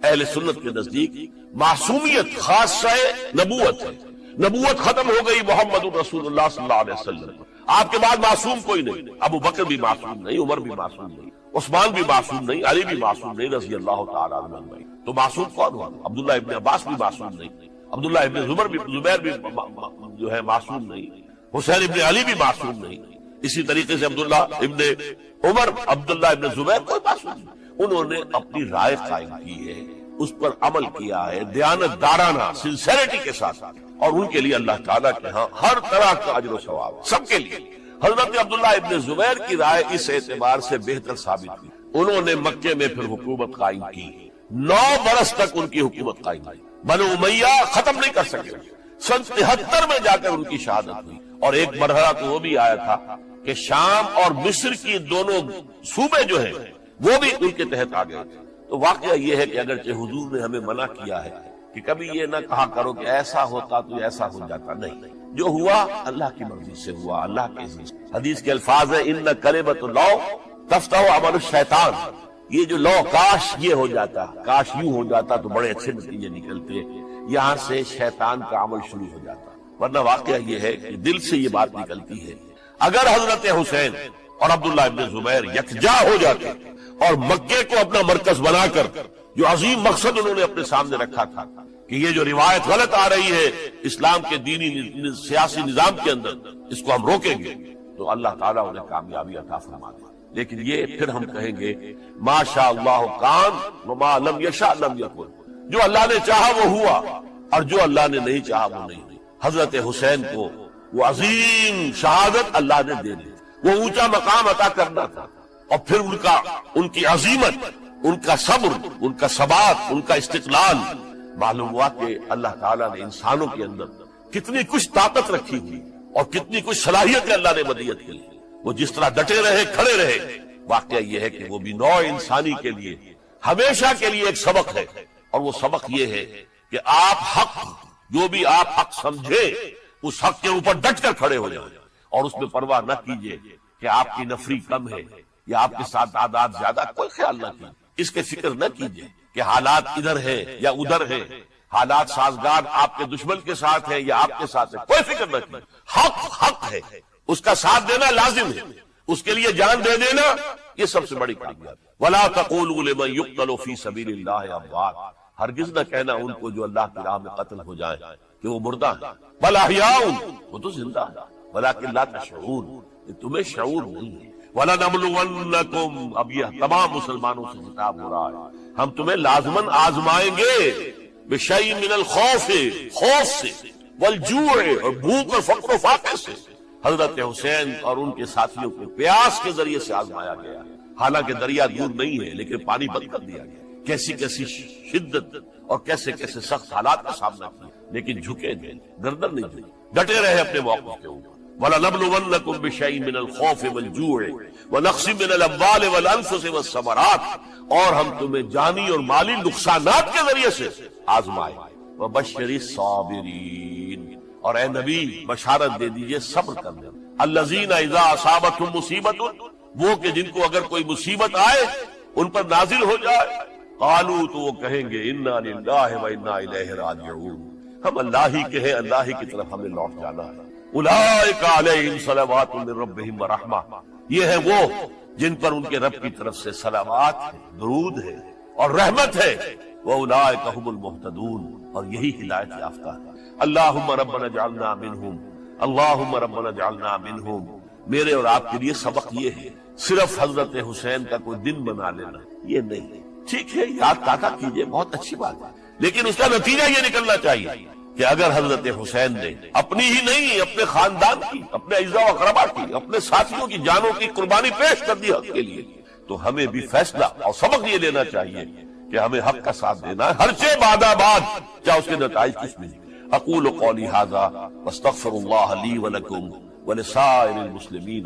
اہل سنت کے نزدیک معصومیت خاصہ نبوت ہے. نبوت ختم ہو گئی محمد رسول اللہ صلی اللہ علیہ وسلم، آپ کے بعد معصوم کوئی نہیں. ابو بکر بھی معصوم نہیں، عمر بھی معصوم نہیں، عثمان بھی معصوم نہیں، علی بھی معصوم نہیں رضی اللہ تعالیٰ عنہ. تو معصوم کون ہوا؟ عبداللہ ابن عباس بھی معصوم نہیں، عبداللہ ابن زبیر بھی جو ہے معصوم نہیں، حسین ابن علی بھی معصوم نہیں. اسی طریقے سے عبداللہ ابن عمر، عبداللہ ابن زبیر کوئی معصوم نہیں. انہوں نے اپنی رائے قائم کی ہے، اس پر عمل کیا ہے دیانت دارانہ سنسیریٹی کے ساتھ، اور ان کے لیے اللہ تعالیٰ کے ہاں ہر طرح کا اجر و ثواب سب کے لیے. حضرت عبداللہ ابن زبیر کی رائے اس اعتبار سے بہتر ثابت ہوئی، انہوں نے مکے میں پھر حکومت قائم کی، 9 برس تک ان کی حکومت قائم رہی. بنو امیہ ختم نہیں کر سکے. سن 73 میں جا کر ان کی شہادت ہوئی. اور ایک مرحلہ تو وہ بھی آیا تھا کہ شام اور مصر کی دونوں صوبے جو ہیں وہ بھی ان کے تحت آ گئے تھے. تو واقعہ یہ ہے کہ اگرچہ حضور نے ہمیں منع کیا ہے کہ کبھی یہ نہ کہا کرو کہ ایسا ہوتا تو ایسا ہو جاتا، نہیں، جو ہوا اللہ کی مرضی سے ہوا، اللہ کے عزیز. حدیث کے الفاظ ہیں ان کلمۃ اللو تفتح عمل الشیطان، یہ جو لو کاش یہ ہو جاتا، کاش یوں ہو جاتا تو بڑے اچھے نتیجے نکلتے، یہاں سے شیطان کا عمل شروع ہو جاتا. ورنہ واقعہ یہ ہے کہ دل سے یہ بات نکلتی ہے. اگر حضرت حسین اور عبداللہ ابن زبیر یکجا ہو جاتے اور مکے کو اپنا مرکز بنا کر جو عظیم مقصد انہوں نے اپنے سامنے رکھا تھا کہ یہ جو روایت غلط آ رہی ہے اسلام کے دینی سیاسی نظام کے اندر، اس کو ہم روکیں گے، تو اللہ تعالیٰ انہیں کامیابی عطا فرما دے. لیکن یہ پھر ہم کہیں گے ما شاء اللہ کان وما لم یشاء لم یکن، جو اللہ نے چاہا وہ ہوا اور جو اللہ نے نہیں چاہا وہ نہیں ہوئی. حضرت حسین کو وہ عظیم شہادت اللہ نے دے دی، وہ اونچا مقام عطا کرنا تھا، اور پھر ان کی عظیمت، ان کا صبر، ان کا ثبات، ان کا استقلال معلوم ہوا کہ اللہ تعالیٰ نے انسانوں کے اندر کتنی کچھ طاقت رکھی تھی اور کتنی کچھ صلاحیت اللہ نے مدیت کے لیے. وہ جس طرح ڈٹے رہے، کھڑے رہے. واقعہ یہ ہے کہ وہ بھی نوع انسانی کے لیے ہمیشہ کے لیے ایک سبق ہے، اور وہ سبق یہ ہے کہ آپ حق، جو بھی آپ حق سمجھے اس حق کے اوپر ڈٹ کر کھڑے ہو جائیں، اور اس میں پرواہ نہ کیجئے کہ آپ کی نفری کم ہے یا آپ کے ساتھ تعداد زیادہ، کوئی خیال نہ کیجیے، اس کے فکر نہ کیجیے کہ حالات ادھر ہے یا ادھر ہے، حالات سازگار آپ کے دشمن کے ساتھ ہے یا آپ کے ساتھ ہے، کوئی فکر نہ کیجیے. حق ہے، اس کا ساتھ دینا لازم ہے، اس کے لیے جان دے دینا یہ سب سے بڑی کامیابی. وَلَا تَقُولُوا لِمَن يُقْتَلُ فِي سَبِيلِ اللَّهِ أَمْوَاتٌ، ہرگز نہ کہنا ان کو جو اللہ کی راہ میں قتل ہو جائیں کہ وہ مردہ ہیں. بَلْ أَحْيَاءٌ، وہ تو زندہ ہے، وَلَٰكِن لَا تَشْعُرُونَ، تمہیں شعور نہیں ہے. وَلَنَبْلُوَنَّكُمْ، اب یہ تمام مسلمانوں سے خطاب ہو رہا ہے، ہم تمہیں لازماً آزمائیں گے بِشَيْءٍ مِّنَ الْخَوْفِ، خوف سے، وَالْجُوعِ، اور بھوک اور فقر و فاقے سے. حضرت حسین اور ان کے ساتھیوں کو پیاس کے ذریعے سے آزمایا گیا، حالانکہ دریا دور نہیں ہے لیکن پانی بند کر دیا گیا. کیسی کیسی شدت اور کیسے کیسے سخت حالات کا سامنا کیا، لیکن جھکے نہیں، گردن نہیں جھکی، ڈٹے رہے اپنے موقف کے اوپر. وَلَنَبْلُوَنَّكُمْ بِشَيْءٍ مِّنَ الْخَوْفِ وَالْجُوعِ وَنَقْصٍ مِّنَ الْأَمْوَالِ وَالْأَنفُسِ وَالثَّمَرَاتِ، اور ہم تمہیں جانی اور مالی نقصانات کے ذریعے سے آزمائے. وَبَشِّرِ الصَّابِرِينَ، اور اے نبی بشارت دے دیجئے صبر کرنے. الَّذِينَ إِذَا أَصَابَتْهُمْ مُصِيبَةٌ، وہ کہ جن کو اگر کوئی مصیبت آئے، ان پر نازل ہو جائے، قالوا، تو وہ کہیں گے اِنَّا لِلَّهِ وَإِنَّا إِلَيْهِ رَاجِعُونَ، ہم اللہ ہی کے ہیں، اللہ ہی کی طرف ہمیں لوٹ جانا ہے. اولئک علیہم صلوات من ربہم ورحمہ، یہ ہے وہ جن پر ان کے رب کی طرف سے صلوات ہے، درود ہے اور رحمت ہے. واولئک هم المہتدون، اور یہی ہدایت یافتہ ہے. اللہم ربنا اجعلنا منہم، اللہم ربنا اجعلنا منہم، میرے اور آپ کے لیے سبق یہ ہے، صرف حضرت حسین کا کوئی دن بنا لینا یہ نہیں، ٹھیک ہے یاد تازہ کیجئے، بہت اچھی بات ہے، لیکن اس کا نتیجہ یہ نکلنا چاہیے کہ اگر حضرت حسین نے اپنی ہی نہیں، اپنے خاندان کی، اپنے اعزاء و اقربا کی، اپنے ساتھیوں کی جانوں کی قربانی پیش کر دی حق کے لیے، تو ہمیں بھی فیصلہ اور سبق یہ لینا چاہیے کہ ہمیں حق کا ساتھ دینا ہے، ہر چیز بعد چاہے اس کے نتائج کس میں۔ اقول قولی ھذا واستغفر اللہ لی ولکم ولسائر المسلمین۔